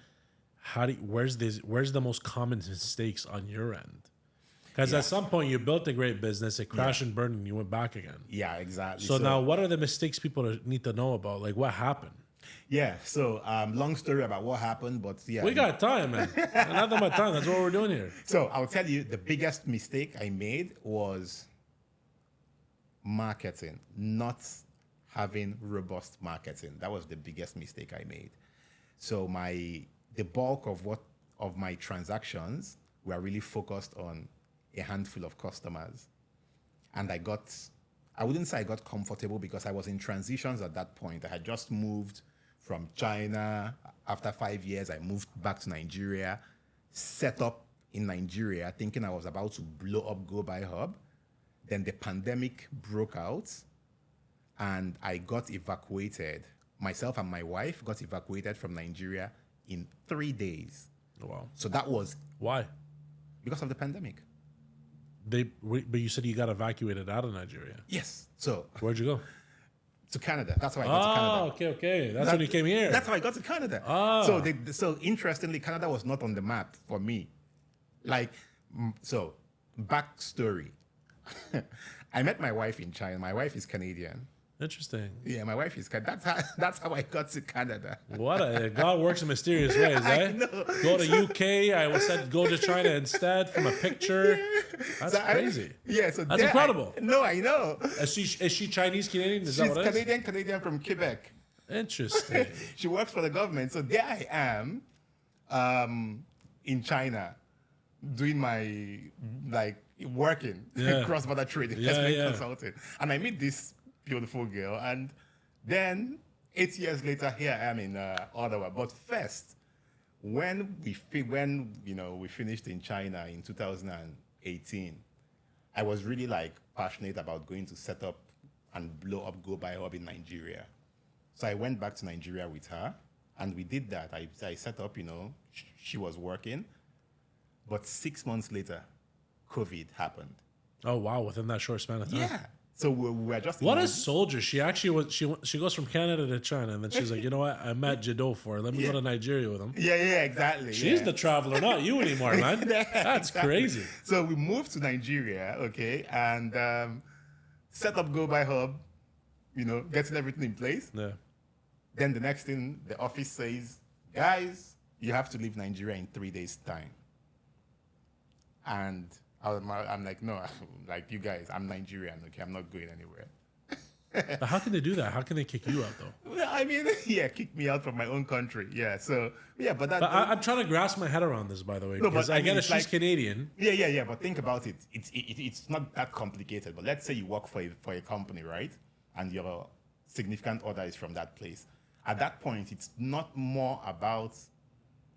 where's the most common mistakes on your end? Because Yeah. at some point you built a great business, it crashed and burned, and you went back again. Yeah, exactly. So now, what are the mistakes people need to know about? Like, what happened? Yeah, so long story about what happened, but yeah. We got time, man. Nothing but time. That's what we're doing here. So I'll tell you, the biggest mistake I made was marketing, not having robust marketing. That was the biggest mistake I made. So the bulk of my transactions were really focused on a handful of customers. And I wouldn't say I got comfortable because I was in transitions at that point. I had just moved from China. After 5 years, I moved back to Nigeria, set up in Nigeria, thinking I was about to blow up Go Buy Hub. Then the pandemic broke out and I got evacuated. Myself and my wife got evacuated from Nigeria in 3 days. Wow. So that was Why? because of the pandemic. But you said you got evacuated out of Nigeria. Yes. So Where'd you go? to Canada. That's how I got to Canada. Okay. That's when you came here. That's how I got to Canada. Ah. So interestingly, Canada was not on the map for me. So backstory. I met my wife in China. My wife is Canadian. Interesting. Yeah, my wife is Canadian. That's how I got to Canada. God works in mysterious ways, eh? I know. Go to UK. I said go to China instead from a picture. That's crazy. So That's incredible. I know. Is she Chinese Canadian? Is She's that what it is? Canadian from Quebec. Interesting. She works for the government. So there I am in China doing my, working, cross-border trade, investment consulting. And I meet this beautiful girl. And then 8 years later, here I am in Ottawa. But first, when we finished in China in 2018, I was really like passionate about going to set up and blow up Go Buy Hub in Nigeria. So I went back to Nigeria with her, and we did that. I set up, she was working, but 6 months later, COVID happened. Oh wow! Within that short span of time. Yeah. So we were just What a soldier! She actually was. She goes from Canada to China, and then she's like, you know what? I met Jideofor. Let me go to Nigeria with him. Yeah, exactly. She's the traveler, not you anymore, man. That's crazy. So we moved to Nigeria, okay, and set up Go Buy Hub, getting everything in place. Yeah. Then the next thing, the office says, guys, you have to leave Nigeria in 3 days' time. And I'm like, no, like you guys, I'm Nigerian, okay, I'm not going anywhere. But how can they do that? How can they kick you out though? Well, I mean, yeah, kick me out from my own country. Yeah, so yeah, but that. But I'm trying to grasp my head around this, by the way, because I get it. She's Canadian. Yeah. But think about it. It's not that complicated. But let's say you work for a company, right? And your significant other is from that place. At that point, it's not more about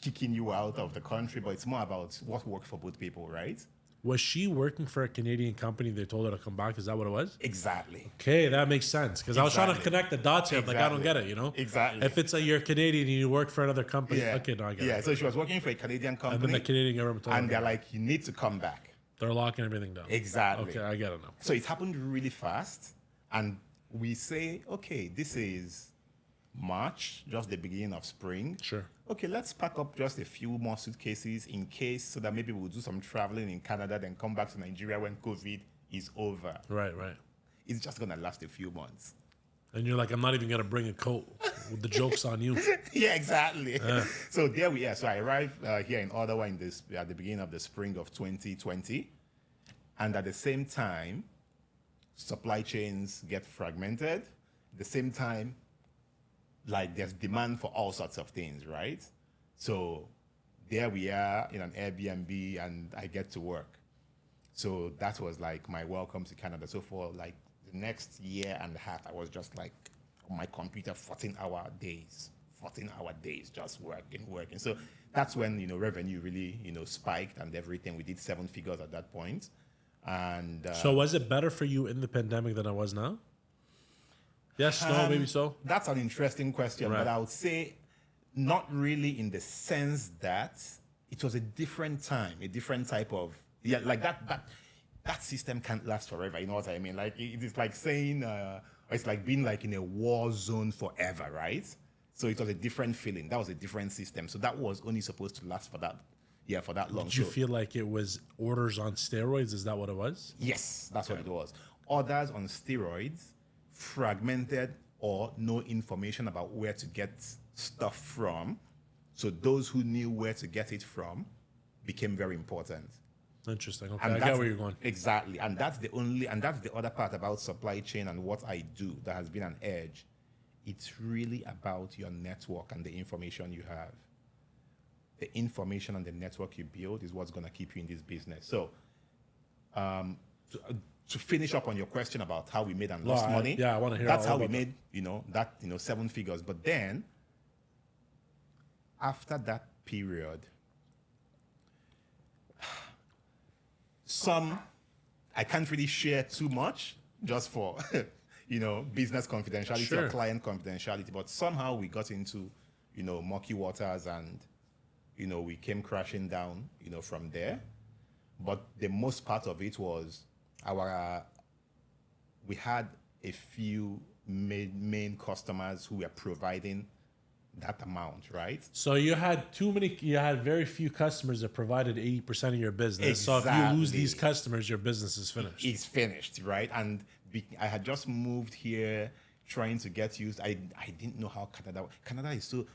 kicking you out of the country, but it's more about what works for both people, right? Was she working for a Canadian company? They told her to come back. Is that what it was? Exactly. Okay, that makes sense. Because I was trying to connect the dots here. Exactly. Like, I don't get it, Exactly. If it's you're Canadian and you work for another company. Yeah. Okay, no, I get it. Yeah, so she was working for a Canadian company. And then the Canadian government told her. And they're like, you need to come back. They're locking everything down. Exactly. Okay, I get it now. So it happened really fast. And we say, okay, this is March, just the beginning of spring. Sure. Okay, let's pack up just a few more suitcases in case, so that maybe we'll do some traveling in Canada, then come back to Nigeria when COVID is over. Right. It's just going to last a few months. And you're like, I'm not even going to bring a coat. The joke's on you. Yeah, exactly. So there we are. So I arrived here in Ottawa at the beginning of the spring of 2020. And at the same time, supply chains get fragmented. At the same time, like there's demand for all sorts of things, right? So there we are in an Airbnb and I get to work. So that was like my welcome to Canada. So for like the next year and a half, I was just like on my computer, 14-hour days, just working. So that's when, revenue really, spiked and everything. We did 7 figures at that point. And so was it better for you in the pandemic than it was now? Yes, no, maybe so. That's an interesting question, but I would say not really, in the sense that it was a different time, a different type of like that system can't last forever. You know what I mean? Like it is like saying it's like being like in a war zone forever, right? So it was a different feeling. That was a different system. So that was only supposed to last for that long. Did you feel like it was orders on steroids? Is that what it was? Yes, that's what it was. Orders on steroids, fragmented, or no information about where to get stuff from. So those who knew where to get it from became very important. Interesting. Okay, I get where you're going. Exactly. And that's the other part about supply chain and what I do that has been an edge. It's really about your network and the information you have. The information and the network you build is what's going to keep you in this business. So, to finish up on your question about how we made and lost money. Yeah, I want to hear. That's how we made, 7 figures. But then, after that period, I can't really share too much, just for, business confidentiality or client confidentiality. But somehow we got into, murky waters, and, we came crashing down, from there. But the most part of it was we had a few main customers who were providing that amount, right? So you had very few customers that provided 80% of your business. Exactly. So if you lose these customers, your business is finished. It's finished, right? And I had just moved here trying to get used. I didn't know how Canada is so,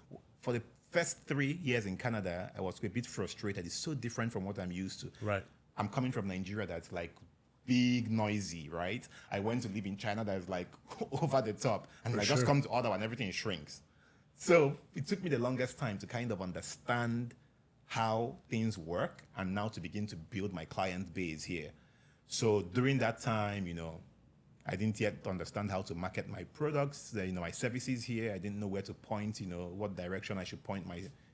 for the first 3 years in Canada, I was a bit frustrated. It's so different from what I'm used to. Right. I'm coming from Nigeria that's like big, noisy, right? I went to live in China that's like over the top. And I just come to Ottawa and everything shrinks. So it took me the longest time to kind of understand how things work and now to begin to build my client base here. So during that time, I didn't yet understand how to market my products, my services here. I didn't know where to point, what direction I should point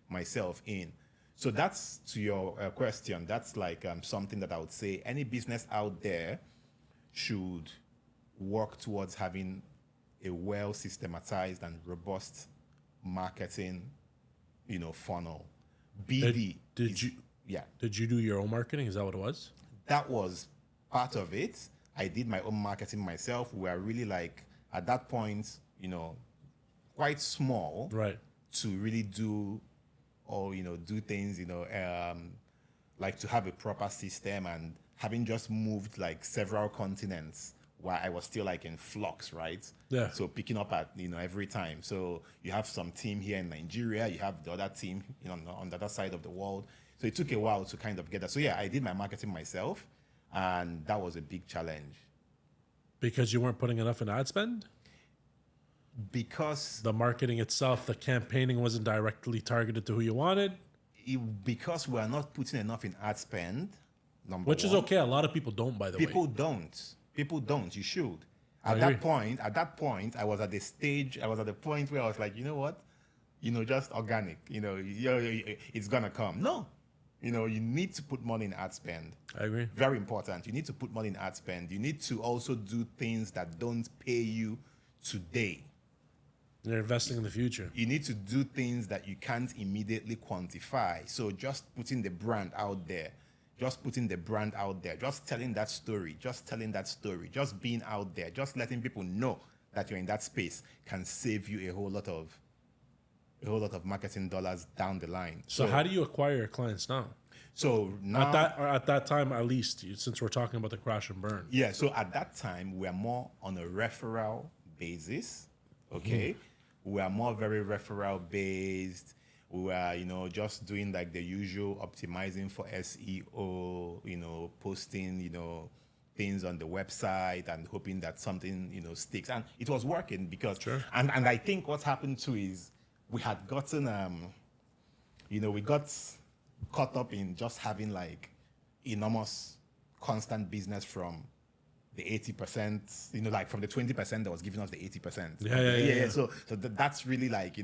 myself in. So that's to your question. That's like something that I would say any business out there should work towards having a well systematized and robust marketing, funnel. BD. Did you? Yeah, Did you do your own marketing? Is that what it was? that was part of it. I did my own marketing myself. We were really like at that point, quite small, Right. to really do or do things, like to have a proper system, and having just moved like several continents while I was still like in flux, right? Yeah. So picking up at every time. So you have some team here in Nigeria, you have the other team on the other side of the world. So it took a while to kind of get that. So yeah, I did my marketing myself, and that was a big challenge Because you weren't putting enough in ad spend? because The marketing itself, the campaigning wasn't directly targeted to who you wanted, because we are not putting enough in ad spend. Number which is one. okay. A lot of people don't, by the way. People don't. People don't. You should. I At that agree. point, I was at the point where I was like, you know what? Just organic. It's gonna come. No. You need to put money in ad spend. I agree. Very important. You need to put money in ad spend. You need to also do things that don't pay you today. You're investing in the future. You need to do things that you can't immediately quantify. So just putting the brand out there, just telling that story, just being out there, just letting people know that you're in that space can save you a whole lot of marketing dollars down the line. So how do you acquire your clients now? So now At that time, at least, since we're talking about the crash and burn. yeah, so at that time we're more on a referral basis. Okay. We are more very referral based. We were, just doing like the usual optimizing for SEO, posting, things on the website and hoping that something, sticks. And it was working because, Sure. and I think what happened too is we had gotten, we got caught up in just having like enormous constant business from the 80%, like from the 20% that was giving us the 80%. Yeah. So that's really like,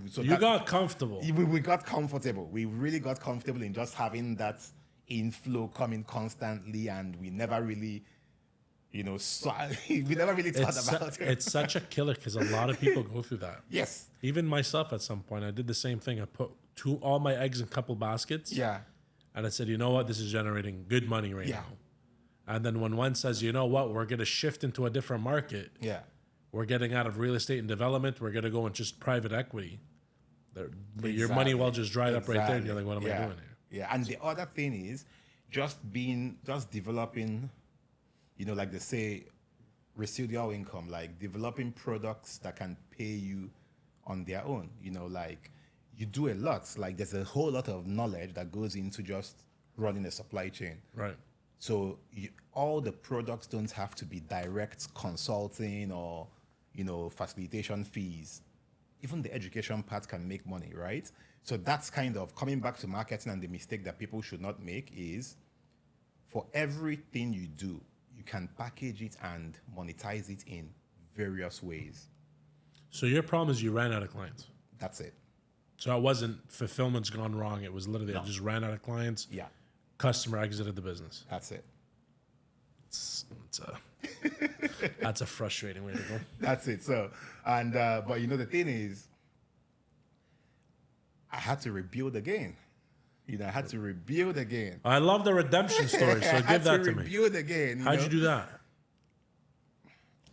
so You got comfortable. we got comfortable. We really got comfortable in just having that inflow coming constantly, and we never really, we never really thought about it. It's such a killer because a lot of people go through that. Yes. Even myself at some point, I did the same thing. I put all my eggs in a couple baskets. Yeah. And I said, you know what? This is generating good money right Yeah. now. And then when one says, you know what? We're going to shift into a different market. Yeah. We're getting out of real estate and development. We're going to go in just private equity. Your money will just dried up right there. And you're like, what am I doing here? Yeah. And the other thing is just developing, like they say, residual income, like developing products that can pay you on their own. Like you do a lot. Like there's a whole lot of knowledge that goes into just running a supply chain. Right. So all the products don't have to be direct consulting or, facilitation fees. Even the education part can make money, right? So that's kind of coming back to marketing, and the mistake that people should not make is for everything you do, you can package it and monetize it in various ways. So your problem is you ran out of clients. That's it. So it wasn't fulfillment's gone wrong. It was literally I just ran out of clients. Yeah, Customer exited the business. that's it. That's a frustrating way to go. That's it. So, and but the thing is, I had to rebuild again. I had to rebuild again. I love the redemption story, so give that to me. Rebuild again. How'd you do that?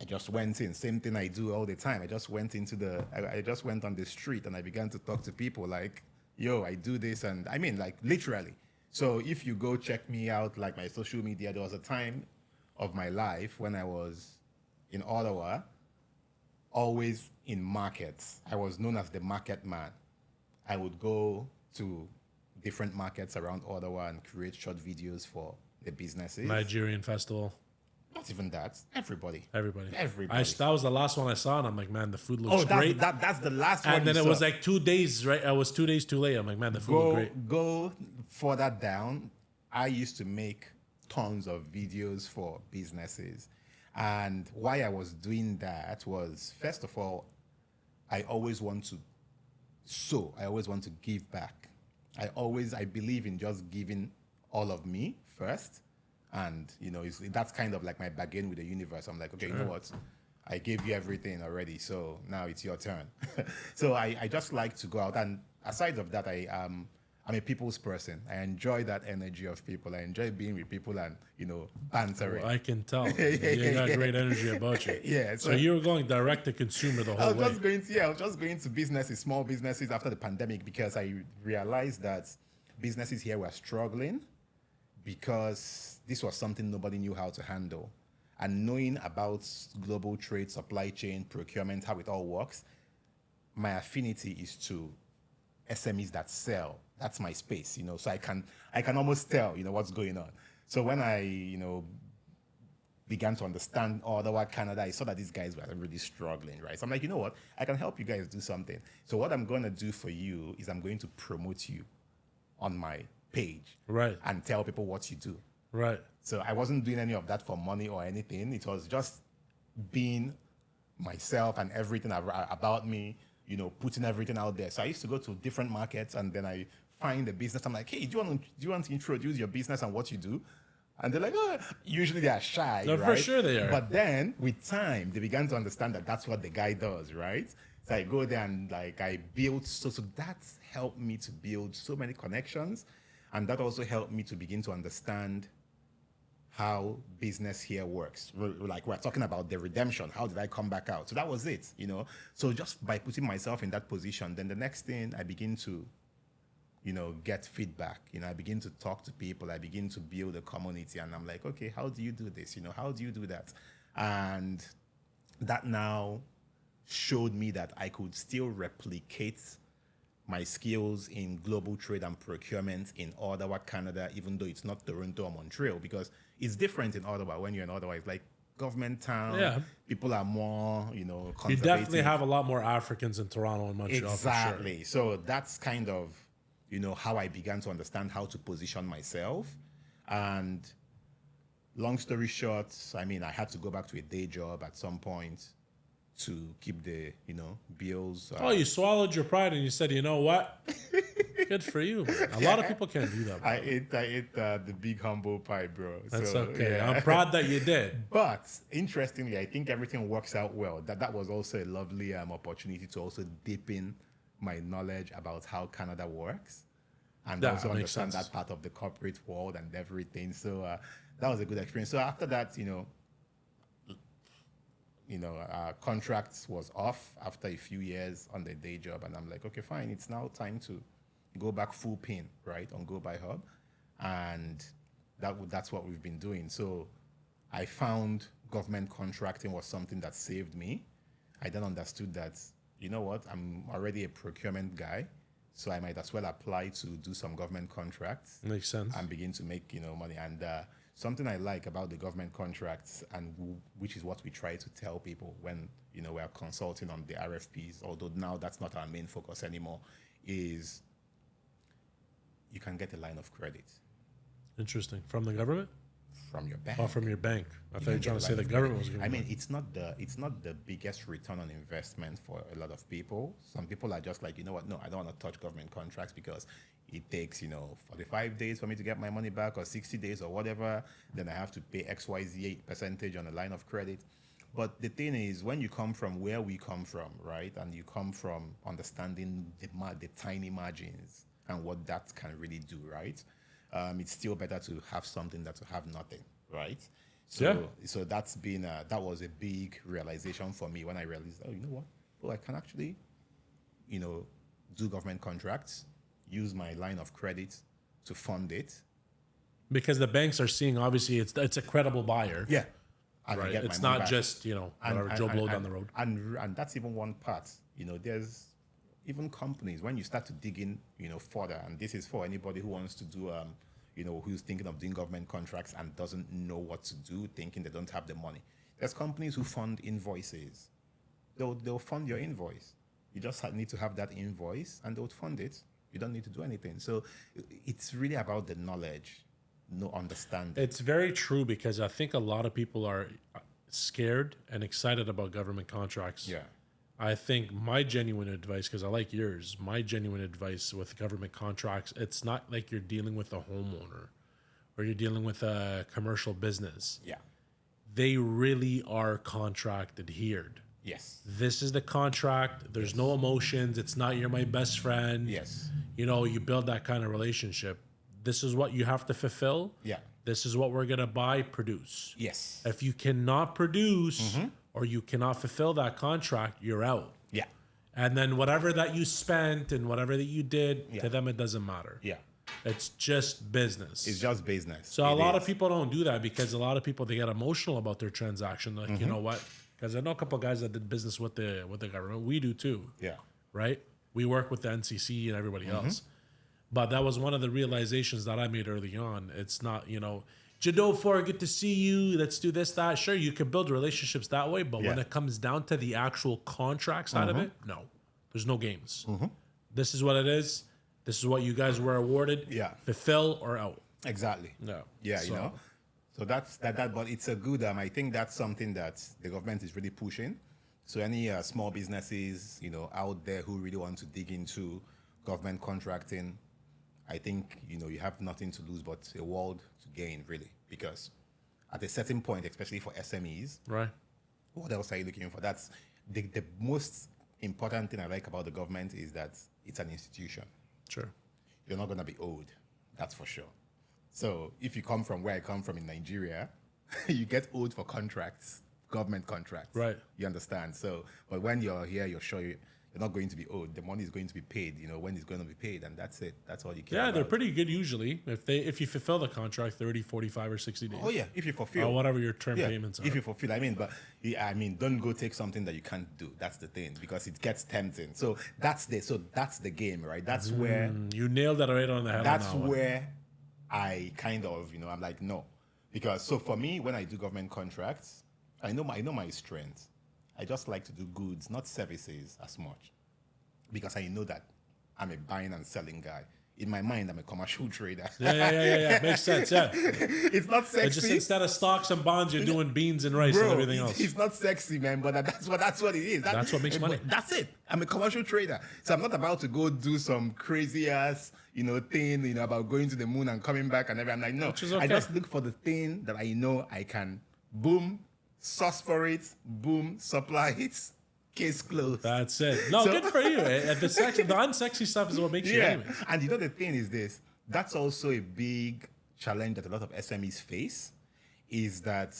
I just went in. Same thing I do all the time. I just went I just went on the street and I began to talk to people like, yo, I do this. And I mean, like literally. So if you go check me out, like my social media, there was a time of my life when I was in Ottawa, always in markets. I was known as the market man. I would go to different markets around Ottawa and create short videos for the businesses. Nigerian festival. Not even that. Everybody. Everybody. Everybody. That was the last one I saw, and I'm like, man, the food looks great. That's the last one. And then you it was saw. like 2 days, right? I was 2 days too late. I'm like, man, the food looked great. Go further down. I used to make tons of videos for businesses. And why I was doing that was, first of all, I always want to give back. I believe in just giving all of me first. And, that's kind of like my bargain with the universe. I'm like, okay, you know what? I gave you everything already, so now it's your turn. So I just like to go out. And aside of that, I'm a people's person. I enjoy that energy of people. I enjoy being with people and, bantering. I can tell. You got great energy about you. Yeah. So you were going direct to consumer the whole way. I was just going to businesses, small businesses after the pandemic, because I realized that businesses here were struggling because this was something nobody knew how to handle. And knowing about global trade, supply chain, procurement, how it all works, my affinity is to SMEs that sell. That's my space, so I can almost tell, what's going on. So when I, began to understand Ottawa, Canada, I saw that these guys were really struggling, right? So I'm like, you know what? I can help you guys do something. So what I'm going to do for you is I'm going to promote you on my page. Right. And tell people what you do. Right. So I wasn't doing any of that for money or anything. It was just being myself and everything about me, putting everything out there. So I used to go to different markets and then I find a business. I'm like, hey, do you want to introduce your business and what you do? And they're like, oh, usually they are shy, no, right? For sure they are. But then with time, they began to understand that that's what the guy does, right? So I go there and I build, so that's helped me to build so many connections. And that also helped me to begin to understand how business here works. Like we're talking about the redemption. How did I come back out? So that was it, So just by putting myself in that position, then the next thing I begin to, get feedback. I begin to talk to people. I begin to build a community. And I'm like, okay, how do you do this? How do you do that? And that now showed me that I could still replicate my skills in global trade and procurement in Ottawa, Canada, even though it's not Toronto or Montreal, because it's different in Ottawa. When you're in Ottawa, it's like government town. Yeah. People are more, conservative. You definitely have a lot more Africans in Toronto and Montreal. Exactly. For sure. So that's kind of, how I began to understand how to position myself. And long story short, I had to go back to a day job at some point to keep the, bills. You swallowed your pride and you said, you know what? Good for you. A lot of people can't do that. I ate the big humble pie, bro. That's okay. Yeah. I'm proud that you did. But interestingly, I think everything works out well. That was also a lovely opportunity to also deepen my knowledge about how Canada works and also understand that part of the corporate world and everything. So that was a good experience. So after that, contracts was off after a few years on the day job. And I'm like, okay, fine. It's now time to go back full pin, right, on Go Buy Hub. And that's what we've been doing. So I found government contracting was something that saved me. I then understood that, you know what, I'm already a procurement guy, so I might as well apply to do some government contracts. Makes sense. And begin to make, money. And something I like about the government contracts, and which is what we try to tell people when, we are consulting on the RFPs, although now that's not our main focus anymore, is you can get a line of credit. Interesting. From the government? From your bank. Oh, from your bank. I thought you were trying to say the government was giving money. it's not the biggest return on investment for a lot of people. Some people are just like, you know what, no, I don't want to touch government contracts because it takes, 45 days for me to get my money back or 60 days or whatever. Then I have to pay XYZ percentage on a line of credit. But the thing is, when you come from where we come from, right, and you come from understanding the tiny margins and what that can really do, right, it's still better to have something than to have nothing, right? So that's been that was a big realization for me when I realized, oh, you know what? Oh, I can actually, do government contracts, use my line of credit to fund it. Because the banks are seeing, obviously, it's a credible buyer. Yeah. Right. It's not just, whatever, Joe Blow down the road. And that's even one part. There's even companies, when you start to dig in, further, and this is for anybody who wants to do, who's thinking of doing government contracts and doesn't know what to do, thinking they don't have the money. There's companies who fund invoices. They'll fund your invoice. You just need to have that invoice and they'll fund it. You don't need to do anything. So it's really about the knowledge, no understanding. It's very true, because I think a lot of people are scared and excited about government contracts. Yeah. I think my genuine advice, because I like yours, my genuine advice with government contracts, it's not like you're dealing with a homeowner or you're dealing with a commercial business. Yeah. They really are contract adhered. Yes. This is the contract. There's no emotions. It's not you're my best friend. Yes. You know, you build that kind of relationship. This is what you have to fulfill. Yeah. This is what we're going to buy, produce. Yes. If you cannot produce or you cannot fulfill that contract, you're out. Yeah. And then whatever that you spent and whatever that you did, Yeah. to them, it doesn't matter. Yeah. It's just business. It's just business. So a lot of people don't do that because a lot of people, they get emotional about their transaction. Like, you know what? Because I know a couple of guys that did business with the government. We do too. Yeah. Right? We work with the NCC and everybody else. But that was one of the realizations that I made early on. It's not, you know, Jideofor, good to see you. Let's do this, that. Sure, you can build relationships that way. But when Yeah. it comes down to the actual contract side of it, no. There's no games. This is what it is. This is what you guys were awarded. Yeah. Fulfill or out. Exactly. No. Yeah, So- you know. So that's that. But it's a good. I think that's something that the government is really pushing. So any small businesses, you know, out there who really want to dig into government contracting, I think you have nothing to lose but a world to gain, really, because at a certain point, especially for SMEs, Right. what else are you looking for? That's the most important thing I like about the government is that it's an institution. Sure. You're not going to be owed, that's for sure. So if you come from where I come from in Nigeria, you get owed for contracts, government contracts. Right. You understand? So, but when you're here, you're sure you're not going to be owed. The money is going to be paid, when it's going to be paid, and that's it. That's all you care Yeah, about. they're pretty good usually. If you fulfill the contract 30, 45, or 60 days. Oh, yeah, if you fulfill. Or whatever your term payments are. If you fulfill, don't go take something that you can't do. That's the thing, because it gets tempting. So that's the game, right? That's where You nailed that right on the head. that's on that one. where I kind of, I'm like, no. Because so for me, when I do government contracts, I know my strength. I just like to do goods, not services as much. Because I know that I'm a buying and selling guy. In my mind, I'm a commercial trader. Yeah. Makes sense, yeah. It's not sexy. It's just instead of stocks and bonds, you're doing beans and rice and everything else. It's not sexy, man, but that's what it is. That's what makes money. That's it. I'm a commercial trader. So I'm not about to go do some crazy ass, thing, about going to the moon and coming back and everything. I'm like, no. Which is okay. I just look for the thing that I know I can boom, source for it, boom, supply it, case closed. That's it. No, good for you. The unsexy stuff is what makes you anyway. And the thing is this, that's also a big challenge that a lot of SMEs face, is that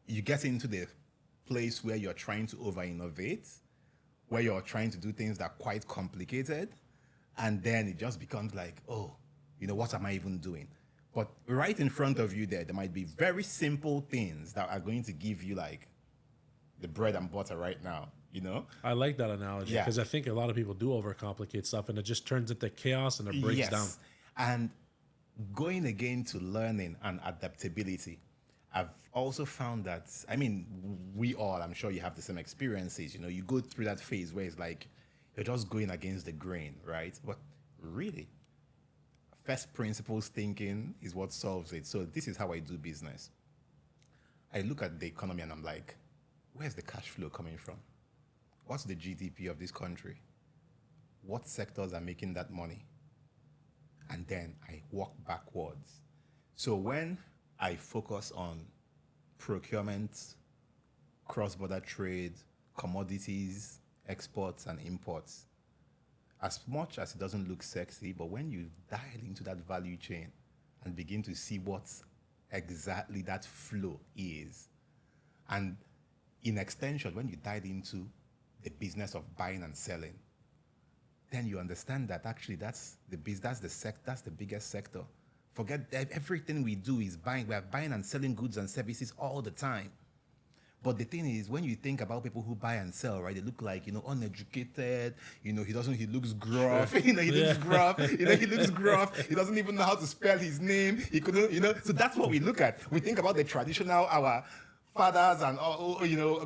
you get into the place where you're trying to over-innovate, where you're trying to do things that are quite complicated, and then it just becomes like, oh, what am I even doing? But right in front of you there might be very simple things that are going to give you like the bread and butter right now, I like that analogy Yeah. because I think a lot of people do overcomplicate stuff and it just turns into chaos and it breaks down. And going again to learning and adaptability, I've also found that, I'm sure you have the same experiences, you go through that phase where it's like, you're just going against the grain, right? But really, first principles thinking is what solves it. So this is how I do business. I look at the economy and I'm like, where's the cash flow coming from? What's the GDP of this country? What sectors are making that money? And then I walk backwards. So when I focus on procurement, cross-border trade, commodities, exports and imports, as much as it doesn't look sexy, but when you dial into that value chain and begin to see what exactly that flow is, and in extension, when you dive into the business of buying and selling, then you understand that actually that's the biggest sector. Forget everything we do is buying. We are buying and selling goods and services all the time. But the thing is, when you think about people who buy and sell, right, they look like, uneducated, he looks gruff, he looks gruff, he looks gruff, he doesn't even know how to spell his name, he couldn't, so that's what we look at. We think about the traditional, our fathers and,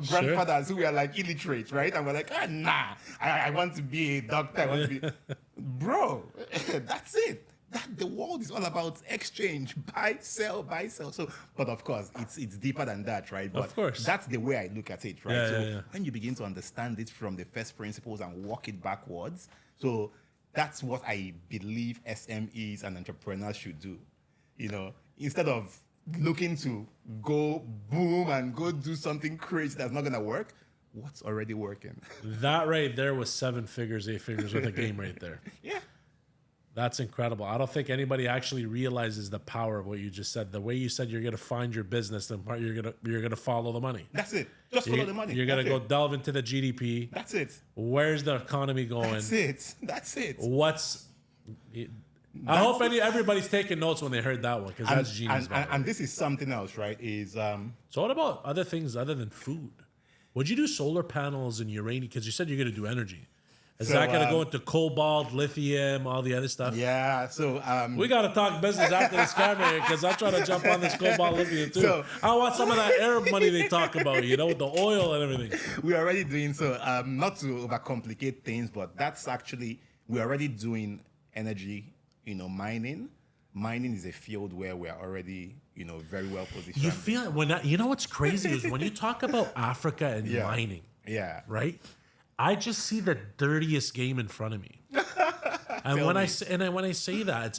grandfathers who were like illiterate, right? And we're like, I want to be a doctor, I want to be, bro, that's it. that the world is all about exchange, buy, sell, buy, sell. So, but of course, it's deeper than that, right? But Of course. that's the way I look at it, right? Yeah, So yeah. when you begin to understand it from the first principles and work it backwards, so that's what I believe SMEs and entrepreneurs should do. Instead of looking to go boom and go do something crazy that's not gonna work, what's already working? That right there was 7 figures, 8 figures with a game right there. Yeah. That's incredible. I don't think anybody actually realizes the power of what you just said. The way you said you're going to find your business, then you're gonna follow the money. That's it. Just follow the money. You're going to go delve into the GDP. That's it. Where's the economy going? That's it. That's it. I hope everybody's taking notes when they heard that one, because that's genius. And this is something else, right? So what about other things other than food? Would you do solar panels and uranium? Because you said you're going to do energy. Is that going to go into cobalt, lithium, all the other stuff? Yeah. So we got to talk business after this camera here, because I'm trying to jump on this cobalt, lithium too. So, I want some of that Arab money they talk about, with the oil and everything. We're already doing so. Not to overcomplicate things, but that's actually, we're already doing energy, mining. Mining is a field where we're already, very well positioned. You feel it when what's crazy is when you talk about Africa and mining. Yeah. Right? I just see the dirtiest game in front of me. And when I say that,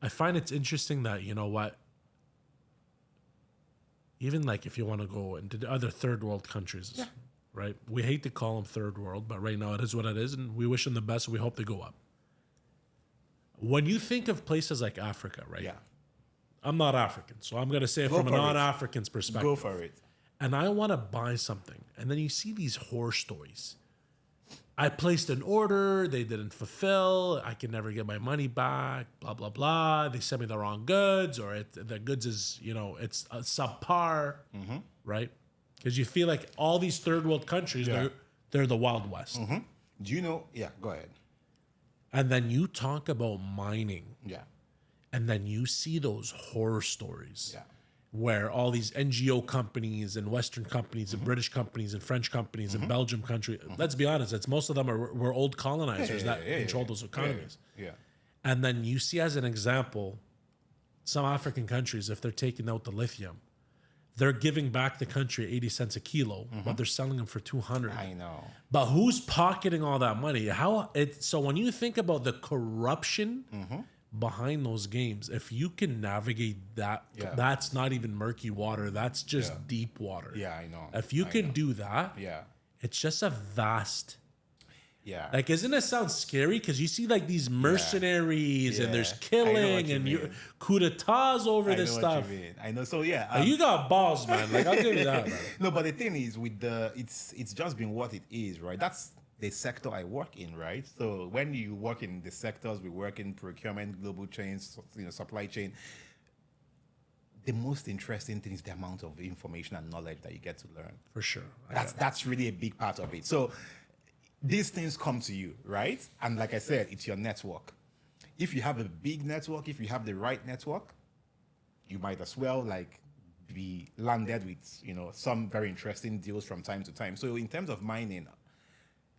I find it's interesting that, even like if you want to go into the other third world countries, right? We hate to call them third world, but right now it is what it is, and we wish them the best. And we hope they go up. When you think of places like Africa, right? Yeah. I'm not African, so I'm going to say it from a non-African's perspective. Go for it. And I want to buy something. And then you see these horror stories. I placed an order, they didn't fulfill, I can never get my money back, blah, blah, blah. They sent me the wrong goods, or the goods is, it's a subpar, right? Because you feel like all these third world countries, they're the Wild West. Mm-hmm. Do you know? Yeah, go ahead. And then you talk about mining. Yeah. And then you see those horror stories. Yeah. Where all these NGO companies and Western companies and British companies and French companies and Belgium country, let's be honest, most of them were old colonizers that controlled those economies. Yeah. And then you see, as an example, some African countries, if they're taking out the lithium, they're giving back the country 80 cents a kilo, but they're selling them for 200. I know. But who's pocketing all that money? So when you think about the corruption behind those games, if you can navigate that, that's not even murky water, that's just deep water. Yeah, I know. If you can do that, it's just a vast. Yeah. Like, isn't it sound scary? Because you see like these mercenaries and there's killing and coup d'etats over this stuff. I know. So you got balls, man. Like, I'll give you that, man. No, but the thing is, it's just been what it is, right? That's the sector I work in, right? So when you work in the sectors, we work in procurement, global chains, supply chain. The most interesting thing is the amount of information and knowledge that you get to learn. For sure. That's really a big part of it. So these things come to you, right? And like I said, it's your network. If you have a big network, if you have the right network, you might as well be landed with, some very interesting deals from time to time. So in terms of mining,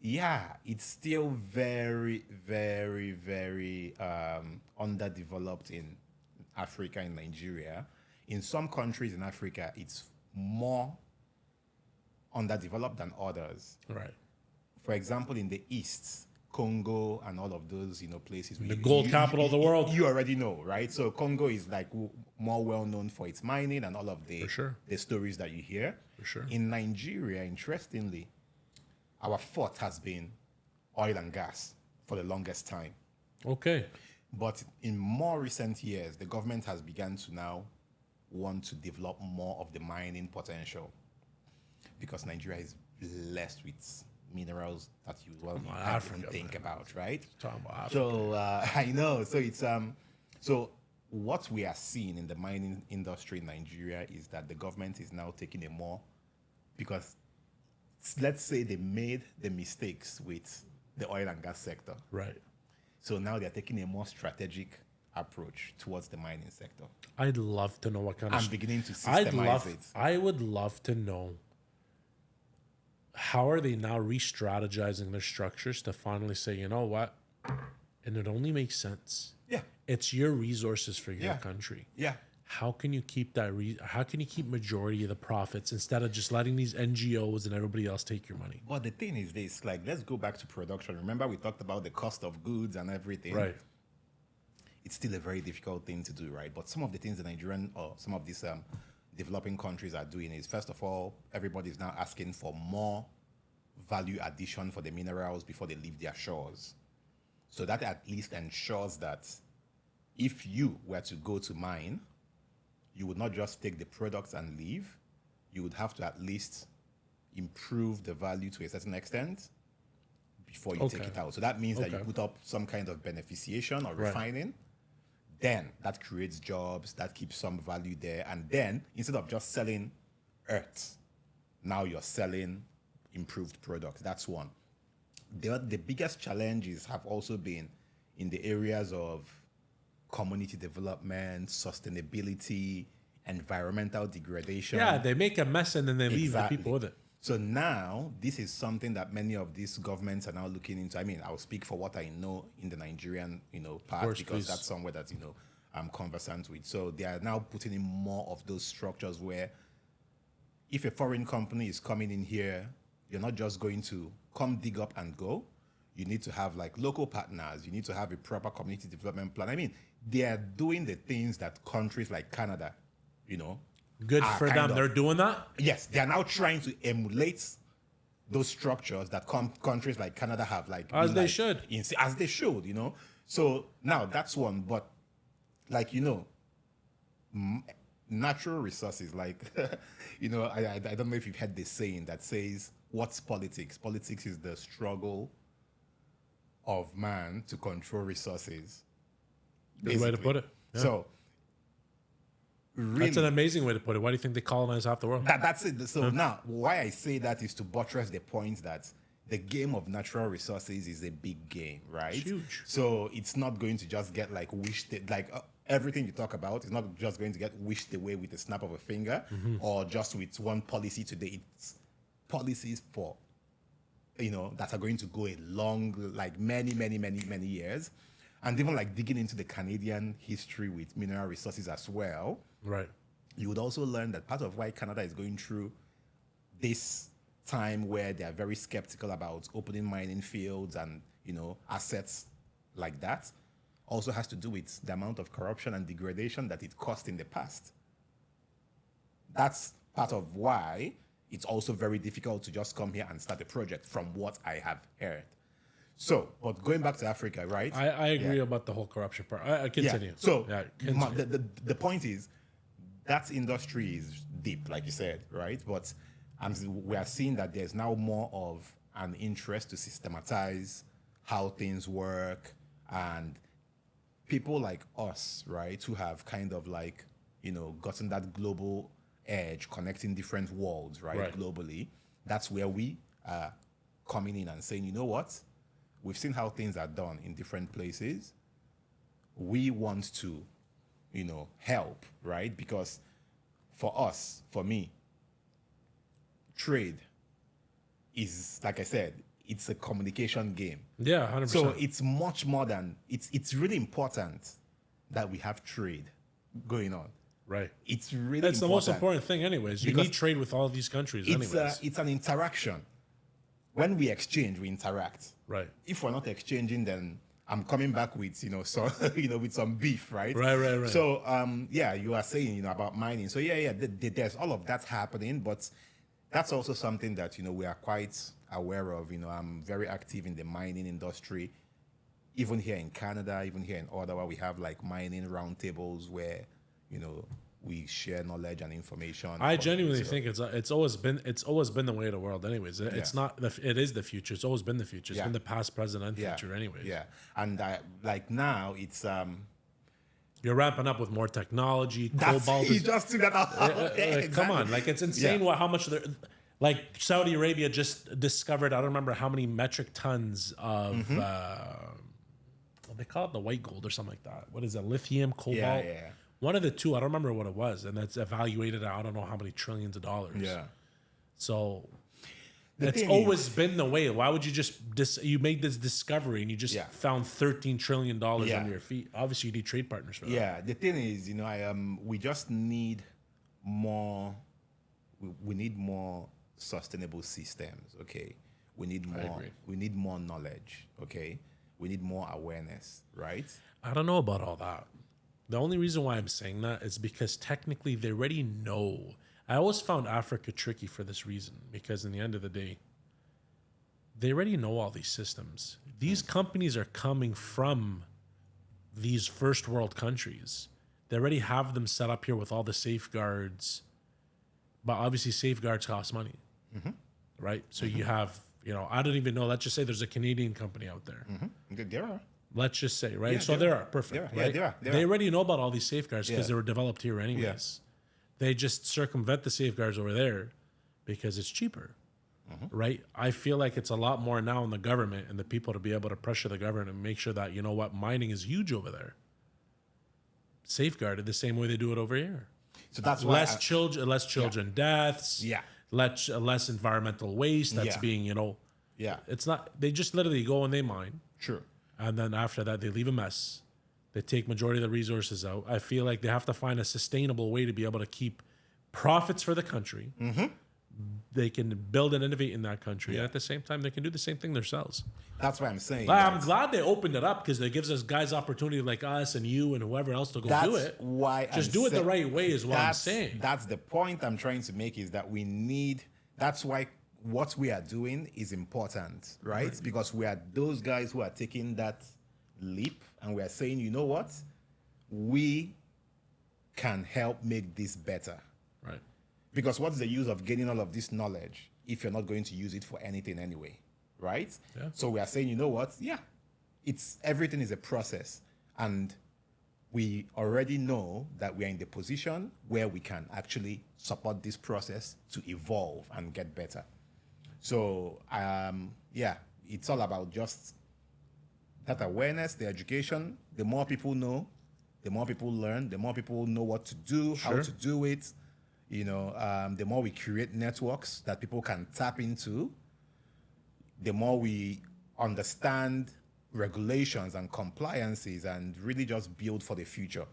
it's still very, very, very underdeveloped in Africa and Nigeria. In some countries in Africa, it's more underdeveloped than others. Right. For example, in the East, Congo and all of those, places. The gold capital of the world. You already know, right? So Congo is more well known for its mining and all of the stories that you hear. For sure. In Nigeria, interestingly, our fort has been oil and gas for the longest time. Okay. But in more recent years, the government has begun to now want to develop more of the mining potential because Nigeria is blessed with minerals that you can't even think about, right? Talking about Africa. So I know. So it's so what we are seeing in the mining industry in Nigeria is that the government is now taking a more, because let's say they made the mistakes with the oil and gas sector. Right. So now they're taking a more strategic approach towards the mining sector. I'd love to know what kind of... I'm beginning to systemize it. I would love to know, how are they now re-strategizing their structures to finally say, you know what? and it only makes sense. Yeah. It's your resources for your Yeah. country. Yeah. How can you keep that? How can you keep majority of the profits instead of just letting these NGOs and everybody else take your money? But the thing is this, like, let's go back to production. Remember we talked about the cost of goods and everything. Right. It's still a very difficult thing to do, right? But some of the things the Nigerian or some of these developing countries are doing is, first of all, everybody is now asking for more value addition for the minerals before they leave their shores. So that at least ensures that if you were to go to mine, you would not just take the products and leave. You would have to at least improve the value to a certain extent before you take it out. So that means that you put up some kind of beneficiation or refining. Then that creates jobs, that keeps some value there. And then instead of just selling earth, now you're selling improved products. That's one. The biggest challenges have also been in the areas of community development, sustainability, environmental degradation. Yeah, they make a mess and then they leave the people with it. So now this is something that many of these governments are now looking into. I mean, I'll speak for what I know in the Nigerian, part, because that's somewhere that, I'm conversant with. So they are now putting in more of those structures where if a foreign company is coming in here, you're not just going to come dig up and go. You need to have like local partners. You need to have a proper community development plan. I mean, they are doing the things that countries like Canada, Good for them. They're doing that? Yes, they are now trying to emulate those structures that countries like Canada have. As they should. As they should, So now that's one. But natural resources, I don't know if you've heard this saying that says, what's politics? Politics is the struggle of man to control resources. Good way to put it. Yeah. So, really, that's an amazing way to put it. Why do you think they colonize half the world? That's it. So now, why I say that is to buttress the point that the game of natural resources is a big game, right? It's huge. So it's not going to just get everything you talk about is not just going to get wished away with a snap of a finger or just with one policy today. It's policies for, that are going to go a long, many, many, many, many years. And even digging into the Canadian history with mineral resources as well. Right. You would also learn that part of why Canada is going through this time where they are very skeptical about opening mining fields and, assets like that also has to do with the amount of corruption and degradation that it caused in the past. That's part of why it's also very difficult to just come here and start a project from what I have heard. So, but going back to Africa, right? I agree about the whole corruption part. I continue. Yeah. So, continue. the point is, that industry is deep, like you said, right? But we are seeing that there's now more of an interest to systematize how things work, and people like us, right, who have kind of gotten that global edge, connecting different worlds, right, globally. That's where we are coming in and saying, you know what? We've seen how things are done in different places. We want to, help, right? Because for me, trade is, like I said, it's a communication game. Yeah, 100%. So it's much more than, it's really important that we have trade going on. Right. It's really That's the most important thing anyways. You need trade with all of these countries anyways. It's an interaction. When we exchange, we interact. Right. If we're not exchanging, then I'm coming back with, with some beef, right? Right. So, you are saying, about mining. So, there's all of that happening, but that's also something that, we are quite aware of. I'm very active in the mining industry, even here in Canada, even here in Ottawa. We have mining roundtables where, we share knowledge and information. I genuinely think it's always been the way of the world anyways. It's not it is the future. It's always been the future. It's been the past, present, and future anyways. Yeah. And now it's you're ramping up with more technology, cobalt. You just took that out. Exactly. Come on, it's insane how much they're Saudi Arabia just discovered, I don't remember how many metric tons of they call it the white gold or something like that. What is it? Lithium, cobalt? Yeah. One of the two, I don't remember what it was, and it's evaluated at I don't know how many trillions of dollars. Yeah. So The It's thing always is, been the way. Why would you just you made this discovery and you just Yeah. found $13 trillion Yeah. under your feet? Obviously, you need trade partners for that. yeah, the thing is, we just need more. We need more sustainable systems. Okay, we need more. agree. We need more knowledge. Okay, we need more awareness. Right? I don't know about all that. The only reason why I'm saying that is because technically they already know. I always found Africa tricky for this reason because in the end of the day, they already know all these systems. These companies are coming from these first world countries. They already have them set up here with all the safeguards, but obviously safeguards cost money, right? So you have, I don't even know. Let's just say there's a Canadian company out there. There are. Let's just say, right? Yeah, so there there are perfect. there are. Yeah, Right? there are. There They are. already know about all these safeguards because Yeah. they were developed here anyways. They just circumvent the safeguards over there because it's cheaper, right? I feel like it's a lot more now in the government and the people to be able to pressure the government and make sure that, you know what, mining is huge over there. Safeguarded the same way they do it over here. So that's why Less children deaths. Yeah. Less environmental waste that's Yeah. being, Yeah. it's not, they just literally go and they mine. True. And then after that, they leave a mess. They take majority of the resources out. I feel like they have to find a sustainable way to be able to keep profits for the country. They can build and innovate in that country. And at the same time, they can do the same thing themselves. That's why I'm saying. I'm glad they opened it up because it gives us guys opportunity like us and you and whoever else to go That's do it. why Just I'm do it the saying- right way is what I'm saying. That's the point I'm trying to make is that we need. That's why what we are doing is important, right? Because we are those guys who are taking that leap and we are saying, you know what, we can help make this better. Right. Because what's the use of gaining all of this knowledge if you're not going to use it for anything anyway, right? Yeah. So we are saying, you know what? Yeah, everything is a process, and we already know that we are in the position where we can actually support this process to evolve and get better. So yeah, it's all about just that awareness, the education. The more people know, the more people learn, the more people know what to do, how Sure. to do it. The more we create networks that people can tap into, the more we understand regulations and compliances and really just build for the future.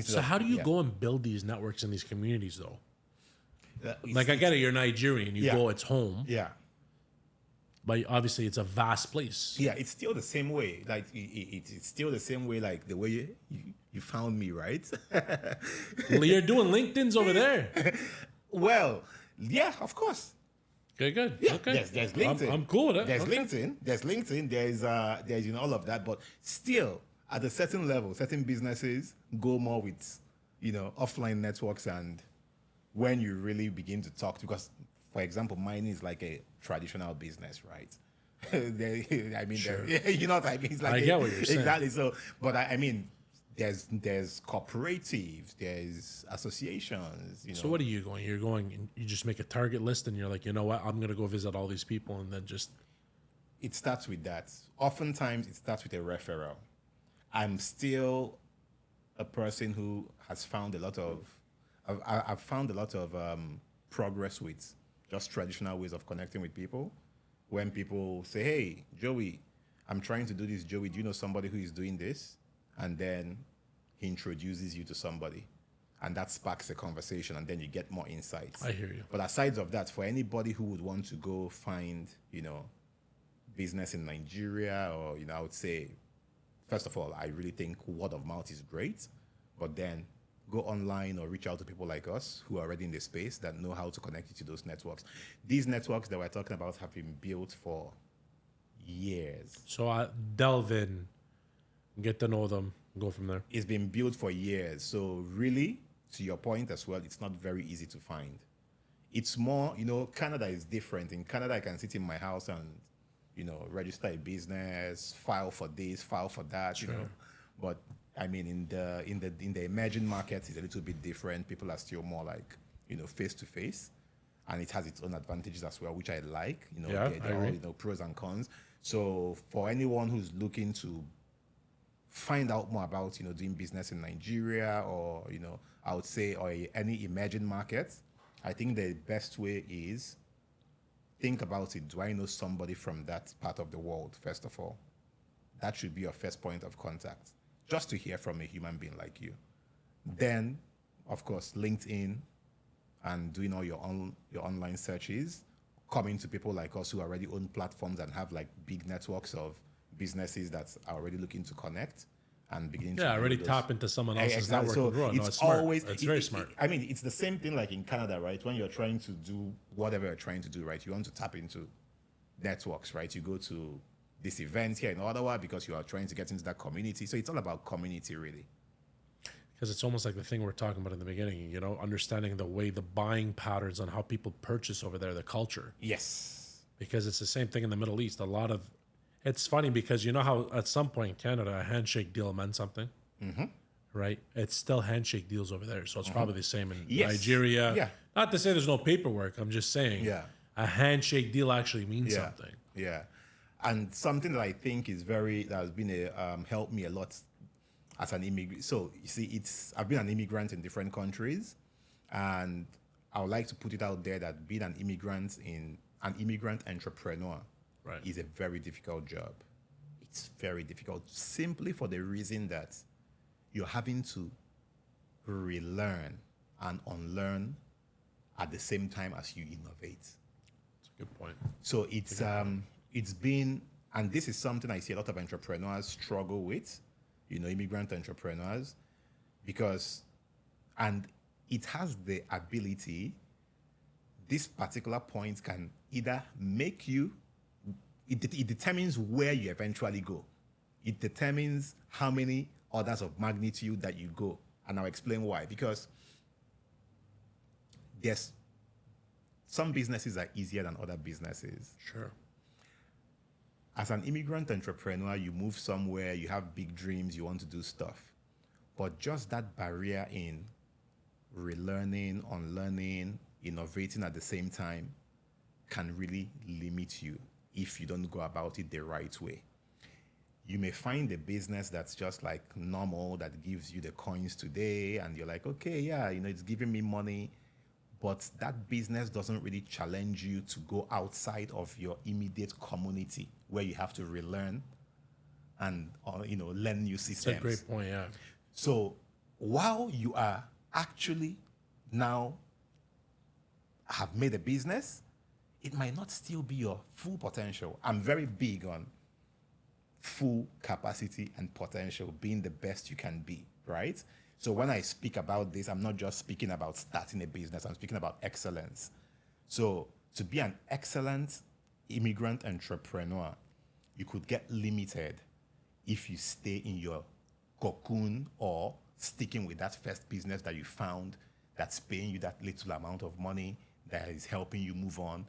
So how do you go and build these networks in these communities though? It's- Like I get it, you're Nigerian, you Yeah. go, it's home, Yeah. but obviously it's a vast place. Yeah, it's still the same way. Like it's still the same way. Like the way you found me, right? You're doing LinkedIn's over there. Well, yeah, of course. Okay, good. Yeah, Okay. there's LinkedIn. I'm cool with it. There's Okay. LinkedIn. There's all of that. But still, at a certain level, certain businesses go more with offline networks, and when you really begin to talk to, because for example, mining is like a traditional business, right? Sure. You know what I mean? It's like I get what you're saying. Exactly. So, but I mean, there's cooperatives, there's associations. So what are you going? You're going and you just make a target list and you're like, you know what? I'm going to go visit all these people and then just... It starts with that. Oftentimes, it starts with a referral. I'm still a person who has found a lot of... I've found a lot of progress with just traditional ways of connecting with people. When people say, hey, Joey, I'm trying to do this. Joey, do you know somebody who is doing this? And then he introduces you to somebody. And that sparks a conversation, and then you get more insights. I hear you. But aside of that, for anybody who would want to go find, business in Nigeria, or, I would say, first of all, I really think word of mouth is great. But then go online or reach out to people like us who are already in the space that know how to connect you to those networks. These networks that we're talking about have been built for years. So I delve in, get to know them, go from there. It's been built for years. So really, to your point as well, it's not very easy to find. It's more, Canada is different. In Canada, I can sit in my house and, register a business, file for this, file for that, But I mean, in the emerging markets, it's a little bit different. People are still more like, face to face, and it has its own advantages as well, which I like. Yeah, I they're agree. all pros and cons. So for anyone who's looking to find out more about doing business in Nigeria, or I would say, or any emerging markets, I think the best way is think about it. Do I know somebody from that part of the world, first of all? That should be your first point of contact, just to hear from a human being like you. Then, of course, LinkedIn and doing all your online searches, coming to people like us who already own platforms and have like big networks of businesses that are already looking to connect and beginning to already those. tap into someone else's Exactly. network So and grow. No, it's it's smart. always It's very smart. I mean, it's the same thing like in Canada, right? When you're trying to do whatever you're trying to do, right? You want to tap into networks, right? You go to this event here in Ottawa because you are trying to get into that community. So it's all about community, really. Because it's almost like the thing we are talking about in the beginning, you know, understanding the way the buying patterns on how people purchase over there, the culture. Yes. Because it's the same thing in the Middle East. It's funny because you know how at some point in Canada, a handshake deal meant something, right? It's still handshake deals over there. So it's probably the same in Nigeria. Yeah. Not to say there's no paperwork. I'm just saying a handshake deal actually means something. Yeah. And something that I think that has been helped me a lot as an immigrant. So you see, I've been an immigrant in different countries, and I would like to put it out there that being an immigrant entrepreneur is a very difficult job. It's very difficult simply for the reason that you're having to relearn and unlearn at the same time as you innovate. That's a good point. So it's been, and this is something I see a lot of entrepreneurs struggle with, you know, immigrant entrepreneurs, and it has the ability, this particular point can either make you, it determines where you eventually go. It determines how many orders of magnitude that you go. And I'll explain why. Because there's some businesses are easier than other businesses. Sure. As an immigrant entrepreneur, you move somewhere, you have big dreams, you want to do stuff. But just that barrier in relearning, unlearning, innovating at the same time can really limit you if you don't go about it the right way. You may find a business that's just like normal, that gives you the coins today, and you're like, okay, yeah, you know, it's giving me money. But that business doesn't really challenge you to go outside of your immediate community where you have to relearn and learn new systems. That's a great point, yeah. So while you are actually now have made a business, it might not still be your full potential. I'm very big on full capacity and potential, being the best you can be, right? So when I speak about this, I'm not just speaking about starting a business, I'm speaking about excellence. So to be an excellent immigrant entrepreneur, you could get limited if you stay in your cocoon or sticking with that first business that you found that's paying you that little amount of money, that is helping you move on.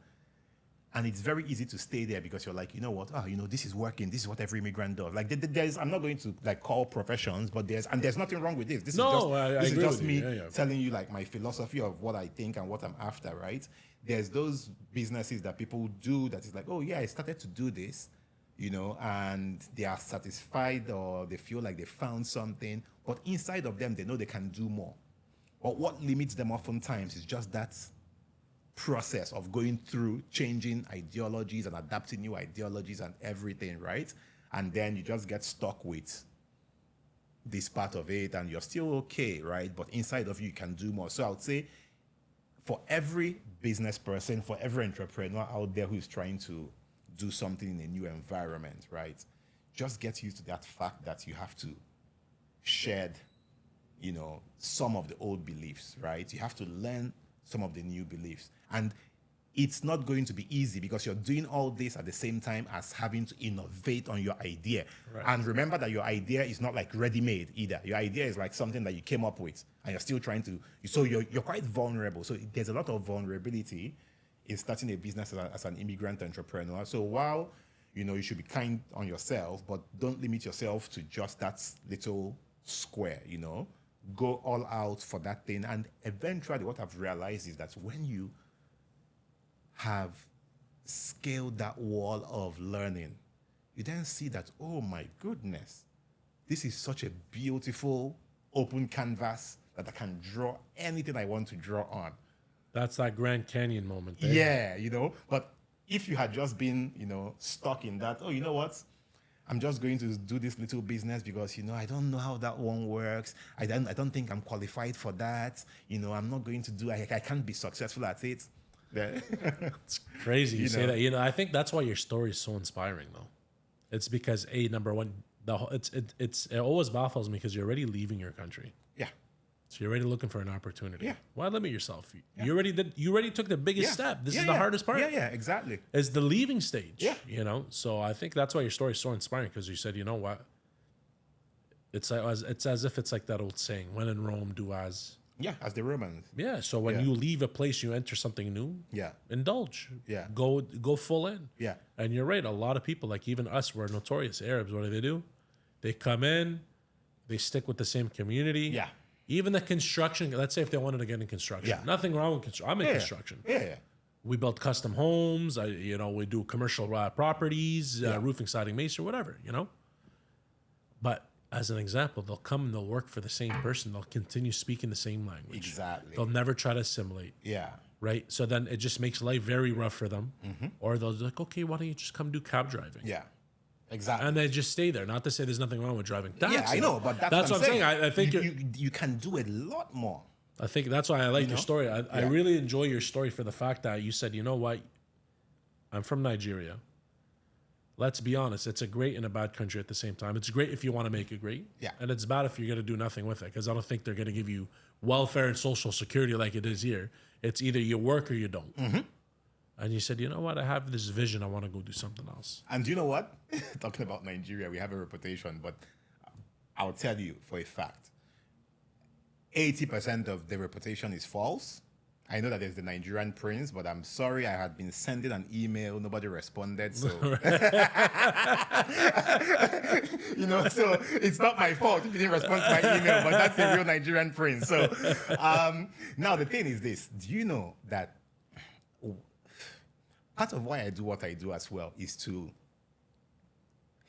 And it's very easy to stay there because you're like, you know what? This is working. This is what every immigrant does. Like, I'm not going to like call professions, but there's nothing wrong with this. This is just me telling you like my philosophy of what I think and what I'm after, right? There's those businesses that people do that is like, oh yeah, I started to do this, and they are satisfied or they feel like they found something, but inside of them, they know they can do more. But what limits them oftentimes is just that process of going through changing ideologies and adapting new ideologies and everything, right? And then you just get stuck with this part of it and you're still okay, right? But inside of you can do more. So I would say for every business person, for every entrepreneur out there who is trying to do something in a new environment, right? Just get used to that fact that you have to shed, some of the old beliefs, right? You have to learn some of the new beliefs. And it's not going to be easy because you're doing all this at the same time as having to innovate on your idea. Right. And remember that your idea is not like ready-made either. Your idea is like something that you came up with and you're still trying to, so you're quite vulnerable. So there's a lot of vulnerability in starting a business as an immigrant entrepreneur. So while, you should be kind on yourself, but don't limit yourself to just that little square, Go all out for that thing. And eventually what I've realized is that when you have scaled that wall of learning, you then see that, oh my goodness, this is such a beautiful open canvas that I can draw anything I want to draw on. That's that Grand Canyon moment. Yeah, but if you had just been, stuck in that, oh, you know what? I'm just going to do this little business because, I don't know how that one works. I don't think I'm qualified for that. I'm not going to I can't be successful at it. It's crazy you say that. I think that's why your story is so inspiring, though. It's because number one, it always baffles me because you're already leaving your country. Yeah. So you're already looking for an opportunity. Yeah. Why limit yourself? You already took the biggest step. This is the hardest part. Yeah, exactly. It's the leaving stage. Yeah. So I think that's why your story is so inspiring, because you said, you know what? It's as if it's like that old saying, when in Rome, do as. Yeah, as the Romans. Yeah. So when you leave a place, you enter something new. Yeah. Indulge. Yeah. Go full in. Yeah. And you're right. A lot of people, like even us, we're notorious Arabs. What do? They come in, they stick with the same community. Yeah. Even the construction, let's say if they wanted to get in construction. Yeah. Nothing wrong with construction. I'm in construction. Yeah. We build custom homes. We do commercial properties, roofing, siding, masonry, whatever, But as an example, they'll come and they'll work for the same person. They'll continue speaking the same language. Exactly. They'll never try to assimilate. Yeah. Right? So then it just makes life very rough for them. Mm-hmm. Or they'll be like, okay, why don't you just come do cab driving? Yeah. Exactly. And they just stay there. Not to say there's nothing wrong with driving taxi. Yeah, I know, but that's what I'm saying. I think you can do a lot more. I think that's why I like your story. I really enjoy your story for the fact that you said, you know what? I'm from Nigeria. Let's be honest. It's a great and a bad country at the same time. It's great if you want to make it great. Yeah. And it's bad if you're going to do nothing with it, because I don't think they're going to give you welfare and social security like it is here. It's either you work or you don't. Mm-hmm. And you said, you know what? I have this vision. I want to go do something else. And you know what? Talking about Nigeria, we have a reputation, but I'll tell you for a fact, 80% of the reputation is false. I know that there's the Nigerian prince, but I'm sorry, I had been sending an email. Nobody responded. So, so it's not my fault if you didn't respond to my email, but that's the real Nigerian prince. So now the thing is this. Do you know that part of why I do what I do as well is to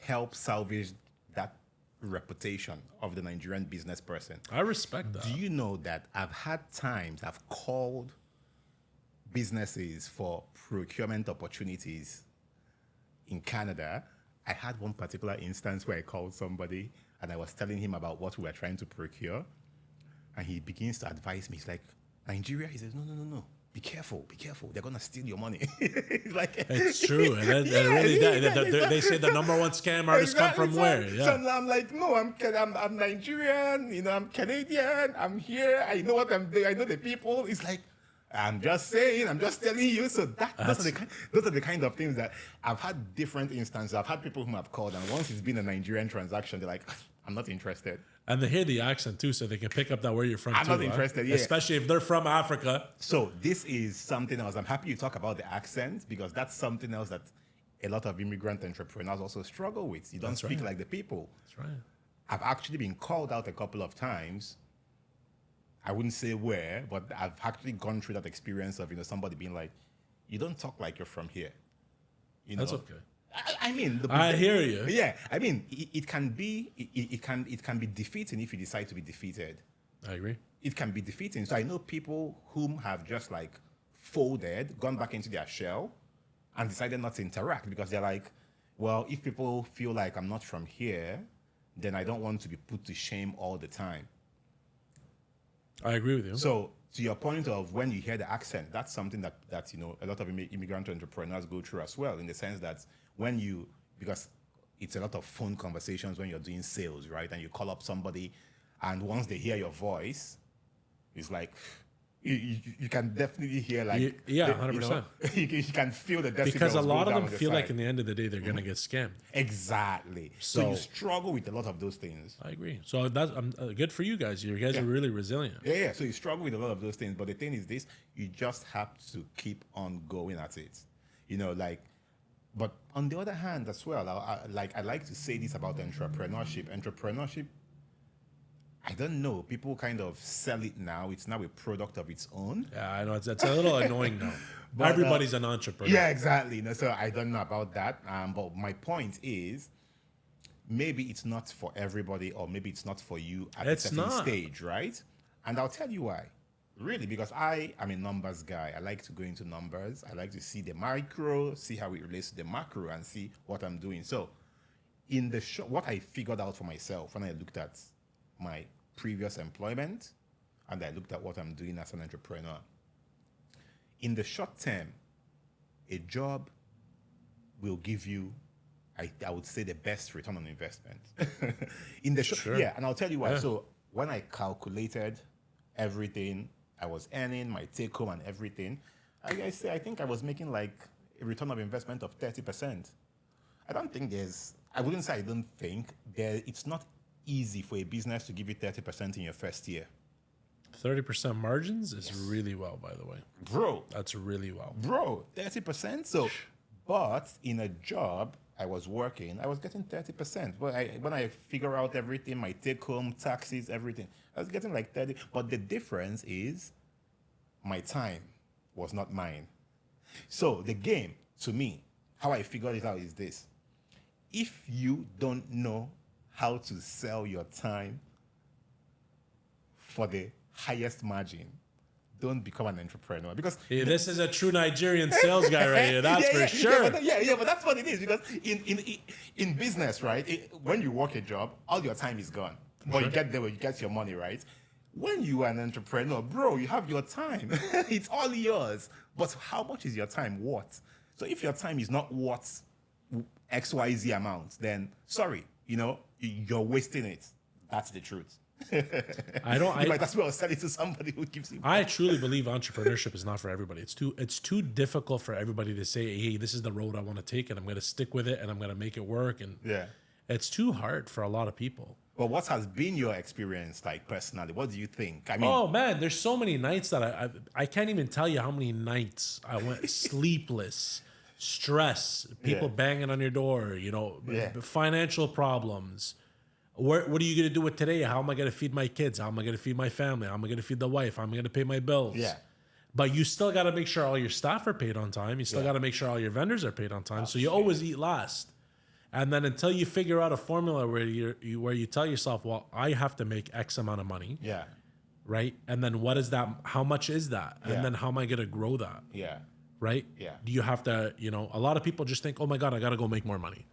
help salvage that reputation of the Nigerian business person? I respect that. Do you know that I've called businesses for procurement opportunities in Canada? I had one particular instance where I called somebody and I was telling him about what we were trying to procure. And he begins to advise me. He's like, Nigeria? He says, no. Be careful. They're going to steal your money. It's true. And really does. They say the number one scam artists come from where? Yeah. So I'm like, no, I'm Nigerian, I'm Canadian, I'm here, I know what I'm doing, I know the people. It's like, I'm just telling you. So those are the kind of things that I've had different instances. I've had people who have called, and once it's been a Nigerian transaction, they're like, I'm not interested. And they hear the accent too, so they can pick up that where you're from. I'm not interested, yeah. Especially if they're from Africa. So this is something else. I'm happy you talk about the accent, because that's something else that a lot of immigrant entrepreneurs also struggle with. You don't speak like the people. That's right. I've actually been called out a couple of times. I wouldn't say where, but I've actually gone through that experience of somebody being like, "You don't talk like you're from here." That's okay. I mean, I hear you. Yeah, I mean, it can be defeating if you decide to be defeated. I agree. It can be defeating. So I know people whom have just like folded, gone back into their shell, and decided not to interact because they're like, well, if people feel like I'm not from here, then I don't want to be put to shame all the time. I agree with you. So to your point of when you hear the accent, that's something that a lot of immigrant entrepreneurs go through as well, in the sense that because it's a lot of phone conversations when you're doing sales, right? And you call up somebody, and once they hear your voice, it's like you can definitely hear 100%. You can feel the decibels because a lot go of down them the feel side. like in the end of the day they're gonna get scammed. Exactly. So you struggle with a lot of those things. I agree. So that's good for you guys. You guys are really resilient. Yeah. So you struggle with a lot of those things, but the thing is this: you just have to keep on going at it. But on the other hand, as well, I like to say this about entrepreneurship. Entrepreneurship, I don't know. People kind of sell it now. It's now a product of its own. Yeah, I know. It's a little annoying now. But everybody's an entrepreneur. Yeah, exactly. So I don't know about that. But my point is, maybe it's not for everybody, or maybe it's not for you at a certain stage, right? And I'll tell you why. Really, because I am a numbers guy. I like to go into numbers. I like to see the micro, see how it relates to the macro, and see what I'm doing. So, in the what I figured out for myself when I looked at my previous employment and I looked at what I'm doing as an entrepreneur, in the short term, a job will give you, I would say, the best return on investment. In the short, Sure. yeah, and I'll tell you why. Yeah. So when I calculated everything I was earning, my take home and everything, I think I was making like a return of investment of 30%. I don't think I wouldn't say I don't think, it's not easy for a business to give you 30% in your first year. 30% margins is really well, by the way. Bro, That's really well. 30%. So, but in a job I was working, I was getting 30%. But when I figure out everything, my take home, taxes, everything, I was getting like 30. But the difference is my time was not mine. So the game, to me, how I figured it out is this. If you don't know how to sell your time for the highest margin, don't become an entrepreneur, because Hey, this is a true Nigerian sales guy right here. That's for sure. but that's what it is, because in business, right, when you work a job, all your time is gone, but you get there where you get your money, right? When you are an entrepreneur, bro, you have your time. It's all yours. But how much is your time worth? So if your time is not worth XYZ amount, then sorry, you're wasting it. That's the truth. You might as well sell it to somebody who gives you. I truly believe entrepreneurship is not for everybody. It's too difficult for everybody to say, hey, this is the road I want to take, and I'm going to stick with it, and I'm going to make it work. And Yeah. it's too hard for a lot of people. But what has been your experience like personally? What do you think? I mean, Oh man, there's so many nights that I can't even tell you how many nights I went sleepless, stress, people banging on your door, financial problems. What are you gonna do with today? How am I gonna feed my kids? How am I gonna feed my family? How am I gonna feed the wife? How am I gonna pay my bills? Yeah. But you still got to make sure all your staff are paid on time. You still got to make sure all your vendors are paid on time. So you always eat last. And then until you figure out a formula where you tell yourself, well, I have to make X amount of money, Yeah. right? And then what is that? How much is that? And Yeah. then how am I going to grow that, Yeah. right? Yeah. Do you have to, a lot of people just think, oh my God, I got to go make more money.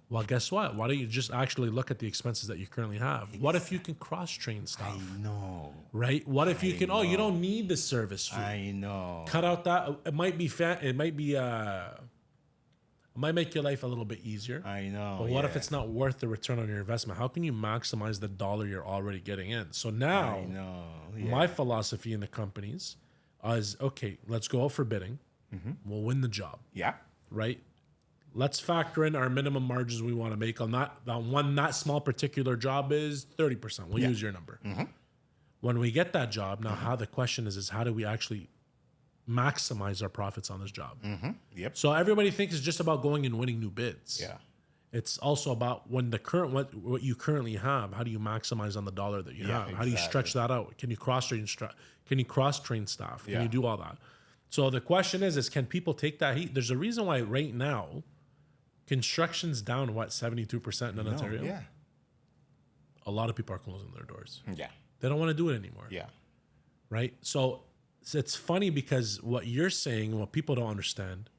Well, guess what? Why don't you just actually look at the expenses that you currently have? What if you can cross-train stuff? I know. Right? What if you can, you don't need the service fee. I know. Cut out that. It might be it might make your life a little bit easier. I know. But what if it's not worth the return on your investment? How can you maximize the dollar you're already getting in? So now, I know. Yeah. my philosophy in the companies is, okay, let's go out for bidding. We'll win the job, Yeah. right? Let's factor in our minimum margins we want to make on that small particular job is 30%. We'll use your number. When we get that job, now how the question is how do we actually maximize our profits on this job? Yep. So everybody thinks it's just about going and winning new bids. Yeah. It's also about when what you currently have, how do you maximize on the dollar that you have? How do you stretch that out? Can you cross-train staff? Can you do all that? So the question is can people take that heat? There's a reason why right now construction's down 72% in Ontario. Yeah. A lot of people are closing their doors. Yeah. They don't want to do it anymore. Yeah. Right? So it's funny because what you're saying and what people don't understand,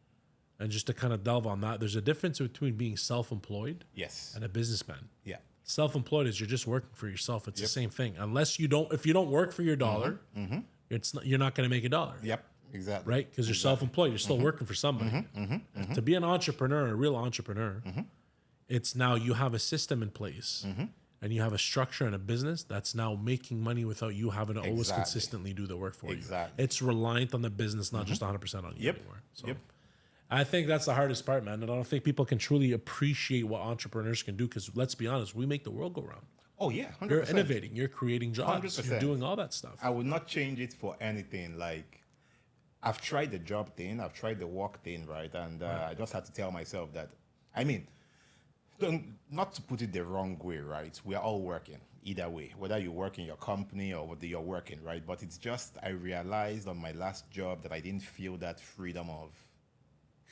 and just to kind of delve on that, there's a difference between being self-employed Yes. and a businessman. Yeah. Self-employed is you're just working for yourself. It's the same thing. If you don't work for your dollar, you're not going to make a dollar. Yep. Exactly. Right? Because you're self-employed. You're still working for somebody. To be an entrepreneur, a real entrepreneur, it's now you have a system in place and you have a structure and a business that's now making money without you having to always consistently do the work for you. It's reliant on the business, not just 100% on you anymore. So I think that's the hardest part, man. And I don't think people can truly appreciate what entrepreneurs can do because let's be honest, we make the world go round. Oh, yeah. 100%. You're innovating. You're creating jobs. 100%. You're doing all that stuff. I would not change it for anything. Like, I've tried the job thing, I've tried the work thing, right? And I just had to tell myself that, not to put it the wrong way, right? We are all working either way, whether you work in your company or whether you're working, right? But it's just, I realized on my last job that I didn't feel that freedom of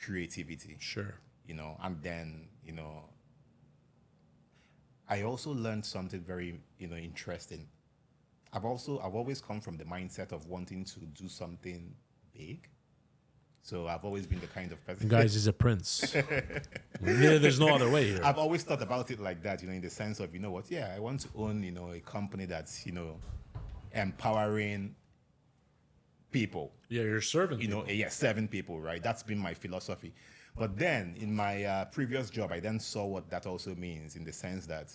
creativity. Sure. And then, I also learned something very, interesting. I've always come from the mindset of wanting to do something big. So I've always been the kind of person. Guys, he's a prince. There's no other way here. I've always thought about it like that, in the sense of, I want to own, a company that's, empowering people. Yeah, you're serving. Serving people, right? That's been my philosophy. But then in my previous job, I then saw what that also means, in the sense that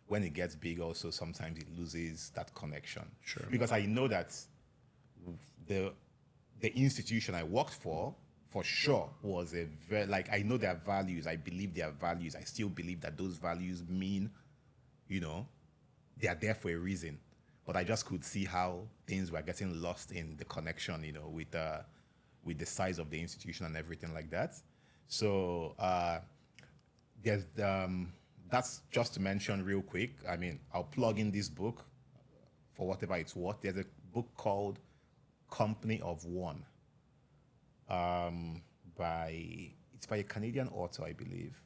when it gets big, also sometimes it loses that connection. Sure. Because I know that the institution I worked for sure, was a very, I know their values. I believe their values. I still believe that those values mean, they are there for a reason. But I just could see how things were getting lost in the connection, with the size of the institution and everything like that. So there's that's just to mention real quick. I mean, I'll plug in this book for whatever it's worth. There's a book called Company of One. It's by a Canadian author, I believe.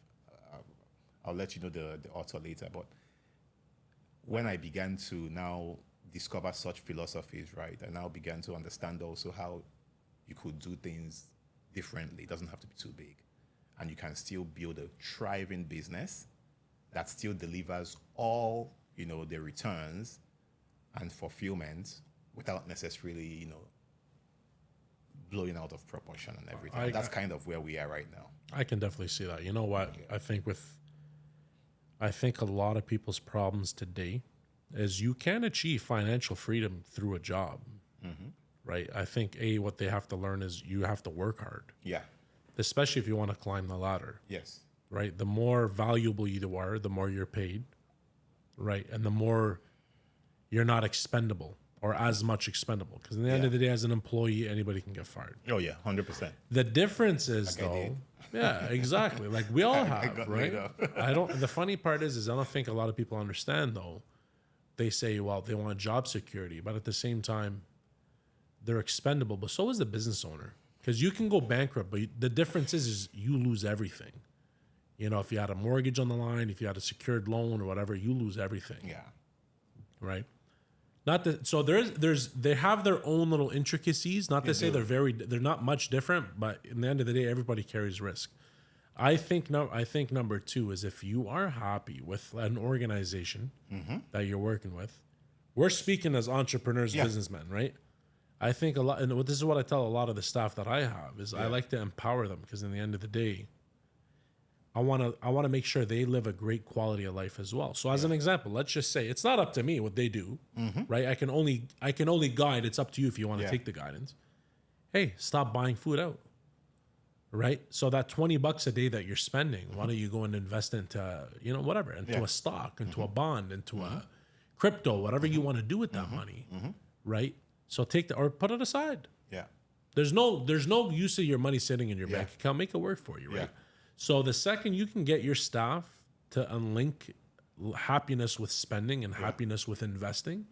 I'll let you know the author later. But when I began to now discover such philosophies, right, I now began to understand also how you could do things differently. It doesn't have to be too big. And you can still build a thriving business that still delivers all, the returns and fulfillment without necessarily, blowing out of proportion and everything. That's kind of where we are right now. I can definitely see that. You know what? Yeah. I think a lot of people's problems today is you can achieve financial freedom through a job, right? I think what they have to learn is you have to work hard. Yeah. Especially if you want to climb the ladder. Yes. Right? The more valuable you are, the more you're paid, right? And the more you're not expendable or as much expendable. Because at the end of the day, as an employee, anybody can get fired. Oh, yeah, 100%. The difference is, though, yeah, exactly. Like we all have, right? The funny part is I don't think a lot of people understand, though. They say, well, they want job security, but at the same time, they're expendable. But so is the business owner. Because you can go bankrupt, but the difference is you lose everything. If you had a mortgage on the line, if you had a secured loan or whatever, you lose everything. Yeah. Right? So they have their own little intricacies. Not to say they're not much different, but in the end of the day, everybody carries risk. I think number two is if you are happy with an organization that you're working with, we're speaking as entrepreneurs, businessmen, right? I think a lot, and this is what I tell a lot of the staff that I have is I like to empower them because in the end of the day, I want to make sure they live a great quality of life as well. So as an example, let's just say it's not up to me what they do, right? I can only guide. It's up to you if you want to take the guidance. Hey, stop buying food out, right? So that $20 a day that you're spending, why don't you go and invest into whatever, into a stock, into a bond, into a crypto, whatever you want to do with that money, right? So take or put it aside. Yeah. There's no use of your money sitting in your bank account. Make it work for you, right? Yeah. So the second you can get your staff to unlink happiness with spending and happiness with investing,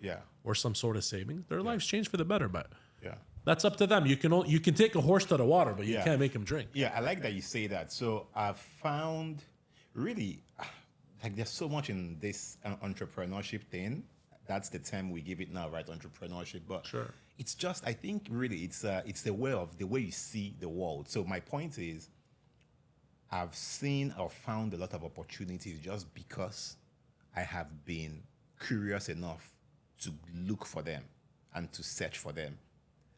or some sort of savings, their lives change for the better. But that's up to them. You can take a horse to the water, but you can't make him drink. Yeah, I like that you say that. So I've found really there's so much in this entrepreneurship thing. That's the term we give it now, right? Entrepreneurship. But sure, it's just, I think really it's the way you see the world. So my point is, I've seen or found a lot of opportunities just because I have been curious enough to look for them and to search for them.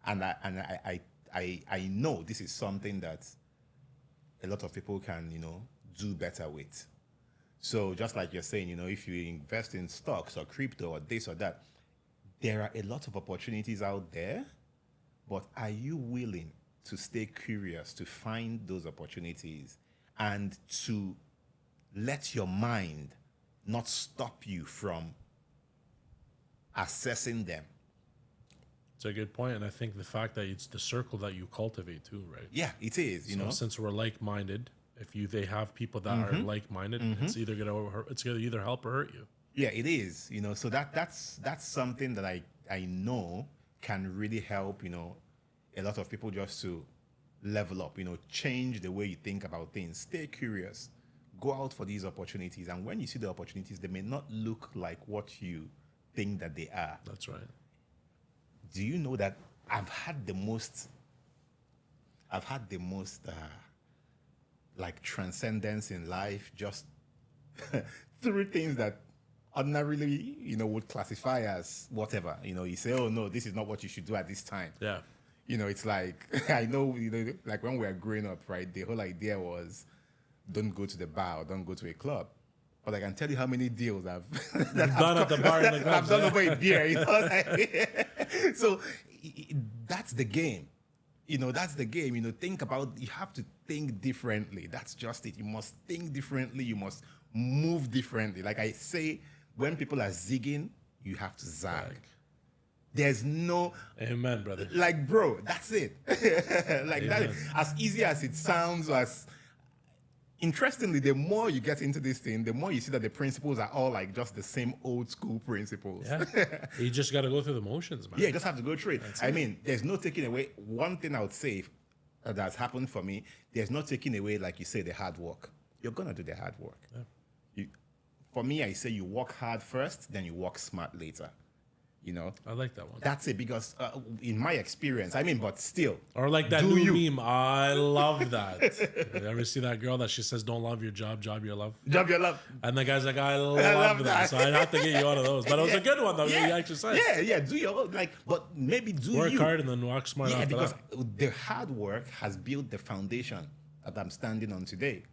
And I know this is something that a lot of people can, do better with. So just like you're saying, if you invest in stocks or crypto or this or that, there are a lot of opportunities out there, but are you willing to stay curious, to find those opportunities and to let your mind not stop you from assessing them? It's a good point, and I think the fact that it's the circle that you cultivate too, right? Yeah, it is. Since we're like-minded, if they have people that are like-minded, it's either either help or hurt you. Yeah, it is. So that's something that I know can really help. A lot of people just to level up. Change the way you think about things. Stay curious. Go out for these opportunities, and when you see the opportunities, they may not look like what you think that they are. That's right. Do you know that I've had the most like transcendence in life just through things that ordinarily, would classify as whatever. You say, oh no, this is not what you should do at this time. Yeah. It's like, I know, like when we were growing up, right, the whole idea was don't go to the bar or don't go to a club. But I can tell you how many deals I've done at the bar in the club. I've done over a beer, So that's the game. That's the game. Think about, you have to think differently. That's just it. You must think differently. You must move differently. Like I say, when people are zigging, you have to zag. There's no... Amen, brother. Like, bro, that's it. Like, Amen. that, as easy as it sounds, as... Interestingly, the more you get into this thing, the more you see that the principles are all like just the same old school principles. Yeah. You just got to go through the motions, man. Yeah, you just have to go through it. I mean, there's no taking away. One thing I would say that's happened for me, there's no taking away, like you say, the hard work. You're going to do the hard work. Yeah. For me, I say you work hard first, then you work smart later. I like that one. That's it, because in my experience, but still. Or like that new meme. I love that. You ever see that girl that she says, don't love your job, job your love? Job your love. And the guy's like, I love that. So I have to get you one of those. But it was a good one, though. Yeah. You actually said. Yeah. Do your own, but maybe work hard and then walk smart after because that. the hard work has built the foundation that I'm standing on today.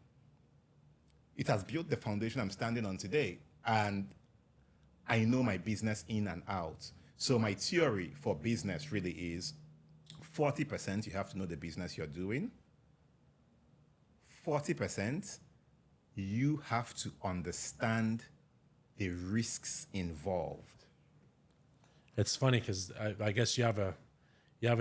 It has built the foundation I'm standing on today. And I know my business in and out. So my theory for business really is 40% you have to know the business you're doing. 40% you have to understand the risks involved. It's funny because I guess you have a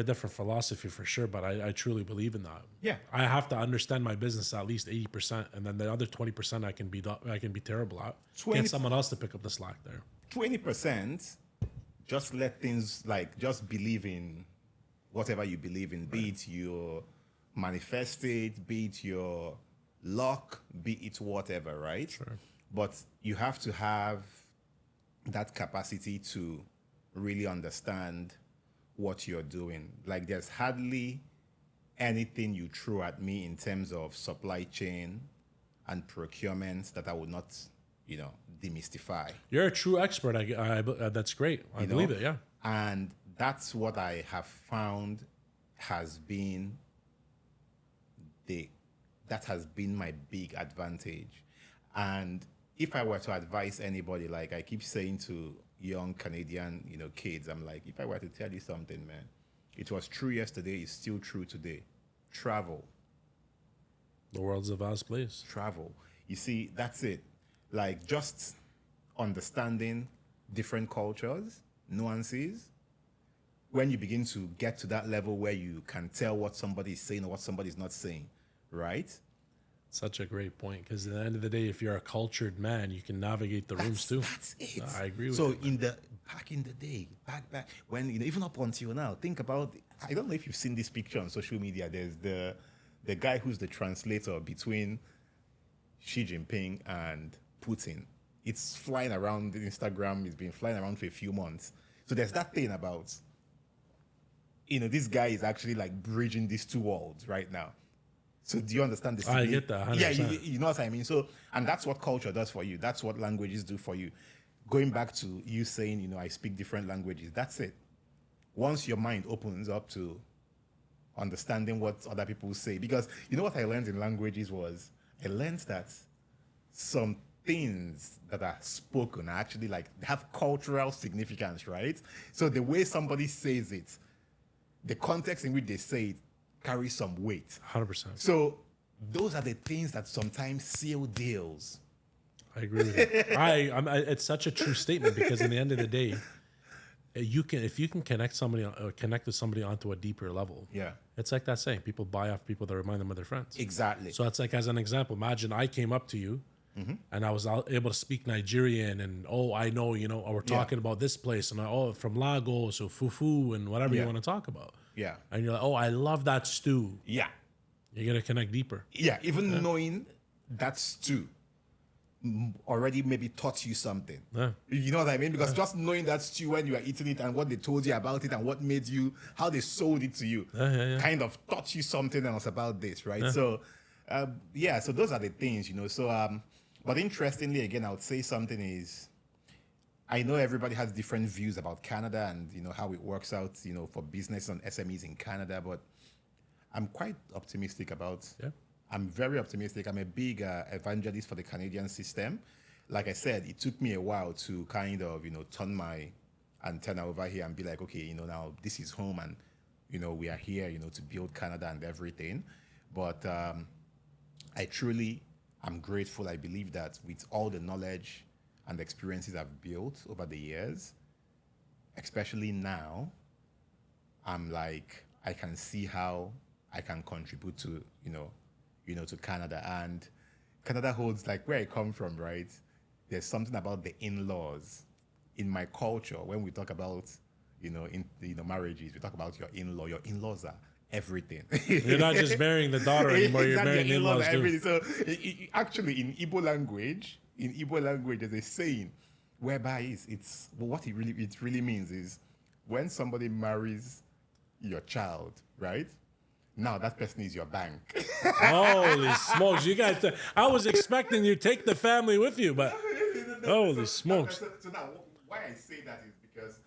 different philosophy for sure, but I truly believe in that. Yeah. I have to understand my business at least 80%, and then the other 20% I can be terrible at. Get someone else to pick up the slack there. 20%, just let things like, just believe in whatever you believe in, be it your manifest it, be it your luck, be it whatever, right? Sure. But you have to have that capacity to really understand what you're doing. Like, there's hardly anything you throw at me in terms of supply chain and procurement that I would not, demystify. You're a true expert. That's great. I believe it, yeah. And that's what I have found has been my big advantage. And if I were to advise anybody, like I keep saying to young Canadian, kids, I'm like, if I were to tell you something, man, it was true yesterday, it's still true today. Travel. The world's a vast place. Travel. You see, that's it. Like, just understanding different cultures, nuances. When you begin to get to that level where you can tell what somebody is saying or what somebody is not saying, right? Such a great point, because at the end of the day, if you're a cultured man, you can navigate the rooms too. That's it. I agree with you. So back in the day, back when, even up until now, think about, I don't know if you've seen this picture on social media. There's the guy who's the translator between Xi Jinping and Putin. It's flying around Instagram. It's been flying around for a few months. So there's that thing about, this guy is actually like bridging these two worlds right now. So do you understand this? I get that. 100%. Yeah, you know what I mean? So, and that's what culture does for you. That's what languages do for you. Going back to you saying, I speak different languages. That's it. Once your mind opens up to understanding what other people say, because what I learned in languages was, I learned that some things that are spoken are actually like have cultural significance, right? So the way somebody says it, the context in which they say it carries some weight. 100%. So those are the things that sometimes seal deals. I agree with you. It's such a true statement, because in the end of the day, if you can connect with somebody onto a deeper level. Yeah. It's like that saying, people buy off people that remind them of their friends. Exactly. So it's like, as an example, imagine I came up to you and I was able to speak Nigerian, and I know, we're talking about this place, and from Lagos or Fufu and whatever you want to talk about. Yeah. And you're like, I love that stew. Yeah. You're going to connect deeper. Yeah. Even knowing that stew, already maybe taught you something. Yeah. You know what I mean? Because just knowing that stew when you are eating it and what they told you about it and what made you, how they sold it to you, kind of taught you something else about this, right? So, so those are the things, So, but interestingly, again, I would say something is, I know everybody has different views about Canada and, how it works out, for business and SMEs in Canada, but I'm quite optimistic about. Yeah. I'm very optimistic. I'm a big evangelist for the Canadian system. Like I said, it took me a while to kind of, turn my antenna over here and be like, okay, now this is home and, we are here, to build Canada and everything. But I truly am grateful. I believe that with all the knowledge and experiences I've built over the years, especially now, I'm like, I can see how I can contribute to, to Canada. And Canada holds, like, where I come from, right? There's something about the in-laws in my culture. When we talk about, marriages, we talk about your in-law. Your in-laws are everything. You're not just marrying the daughter anymore. You're marrying the in-laws too. So actually, in Igbo language, there's a saying whereby it's what it really means is when somebody marries your child, right? Now that person is your bank. Holy smokes. You guys, I was expecting you to take the family with you, but holy smokes. So now, why I say that is because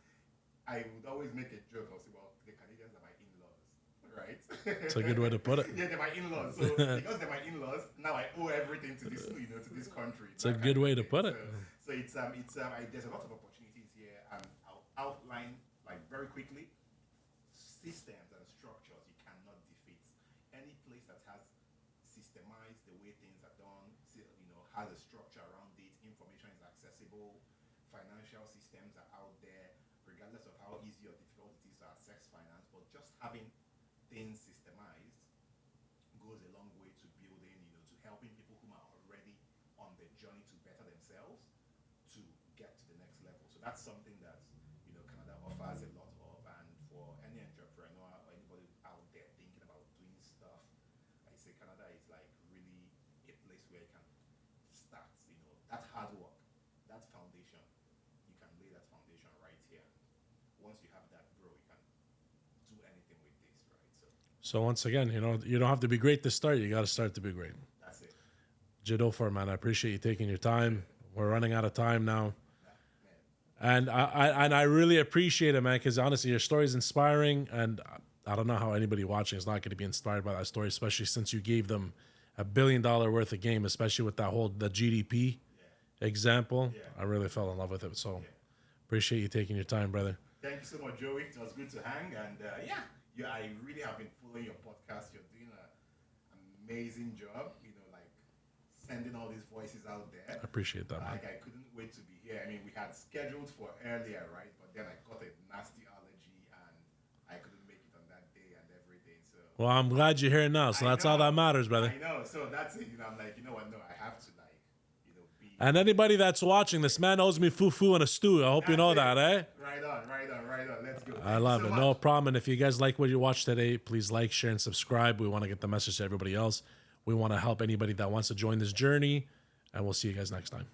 I would always make a joke. I'll say, well, the Canadians are my in-laws, right? That's a good way to put it. Yeah, they're my in-laws. So because they're my in-laws, now I owe everything to this, to this country. It's a good way to put it. So there's a lot of opportunities here, and I'll outline like very quickly systems and structures you cannot defeat. Any place that has systemized the way things are done, has a structure around it, information is accessible, financial systems are out there, regardless of how easy or difficult it is to access finance, but just having things systemized goes a long way to building, to helping people who are already on the journey to better themselves to get to the next level. So that's something that, Canada offers a lot of, and for any entrepreneur or anybody out there thinking about doing stuff, I say Canada is like really a place where you can start, that hard work, that foundation, you can lay that foundation right here. Once you have that, bro, you can do anything with this, right? So once again, you don't have to be great to start. You got to start to be great. That's it. Jideofor, man, I appreciate you taking your time. We're running out of time now. And I really appreciate it, man, because honestly, your story is inspiring, and I don't know how anybody watching is not going to be inspired by that story, especially since you gave them $1 billion worth of game, especially with that the GDP example. I really fell in love with it. So appreciate you taking your time, brother. Thank you so much, Joey. It was good to hang, and I really have been following your podcast. You're doing an amazing job. Sending all these voices out there. I appreciate that, man. Like, I couldn't wait to be here. I mean, we had scheduled for earlier, right? But then I got a nasty allergy and I couldn't make it on that day and everything. So Well, I'm glad you're here now. So that's all that matters, brother. I know. So that's it. I'm like, you know what? No, I have to be. And anybody that's watching, this man owes me fufu and a stew. I hope you know that, eh? Right on. Let's go. I love it. No problem. And if you guys like what you watched today, please like, share, and subscribe. We want to get the message to everybody else. We want to help anybody that wants to join this journey, and we'll see you guys next time.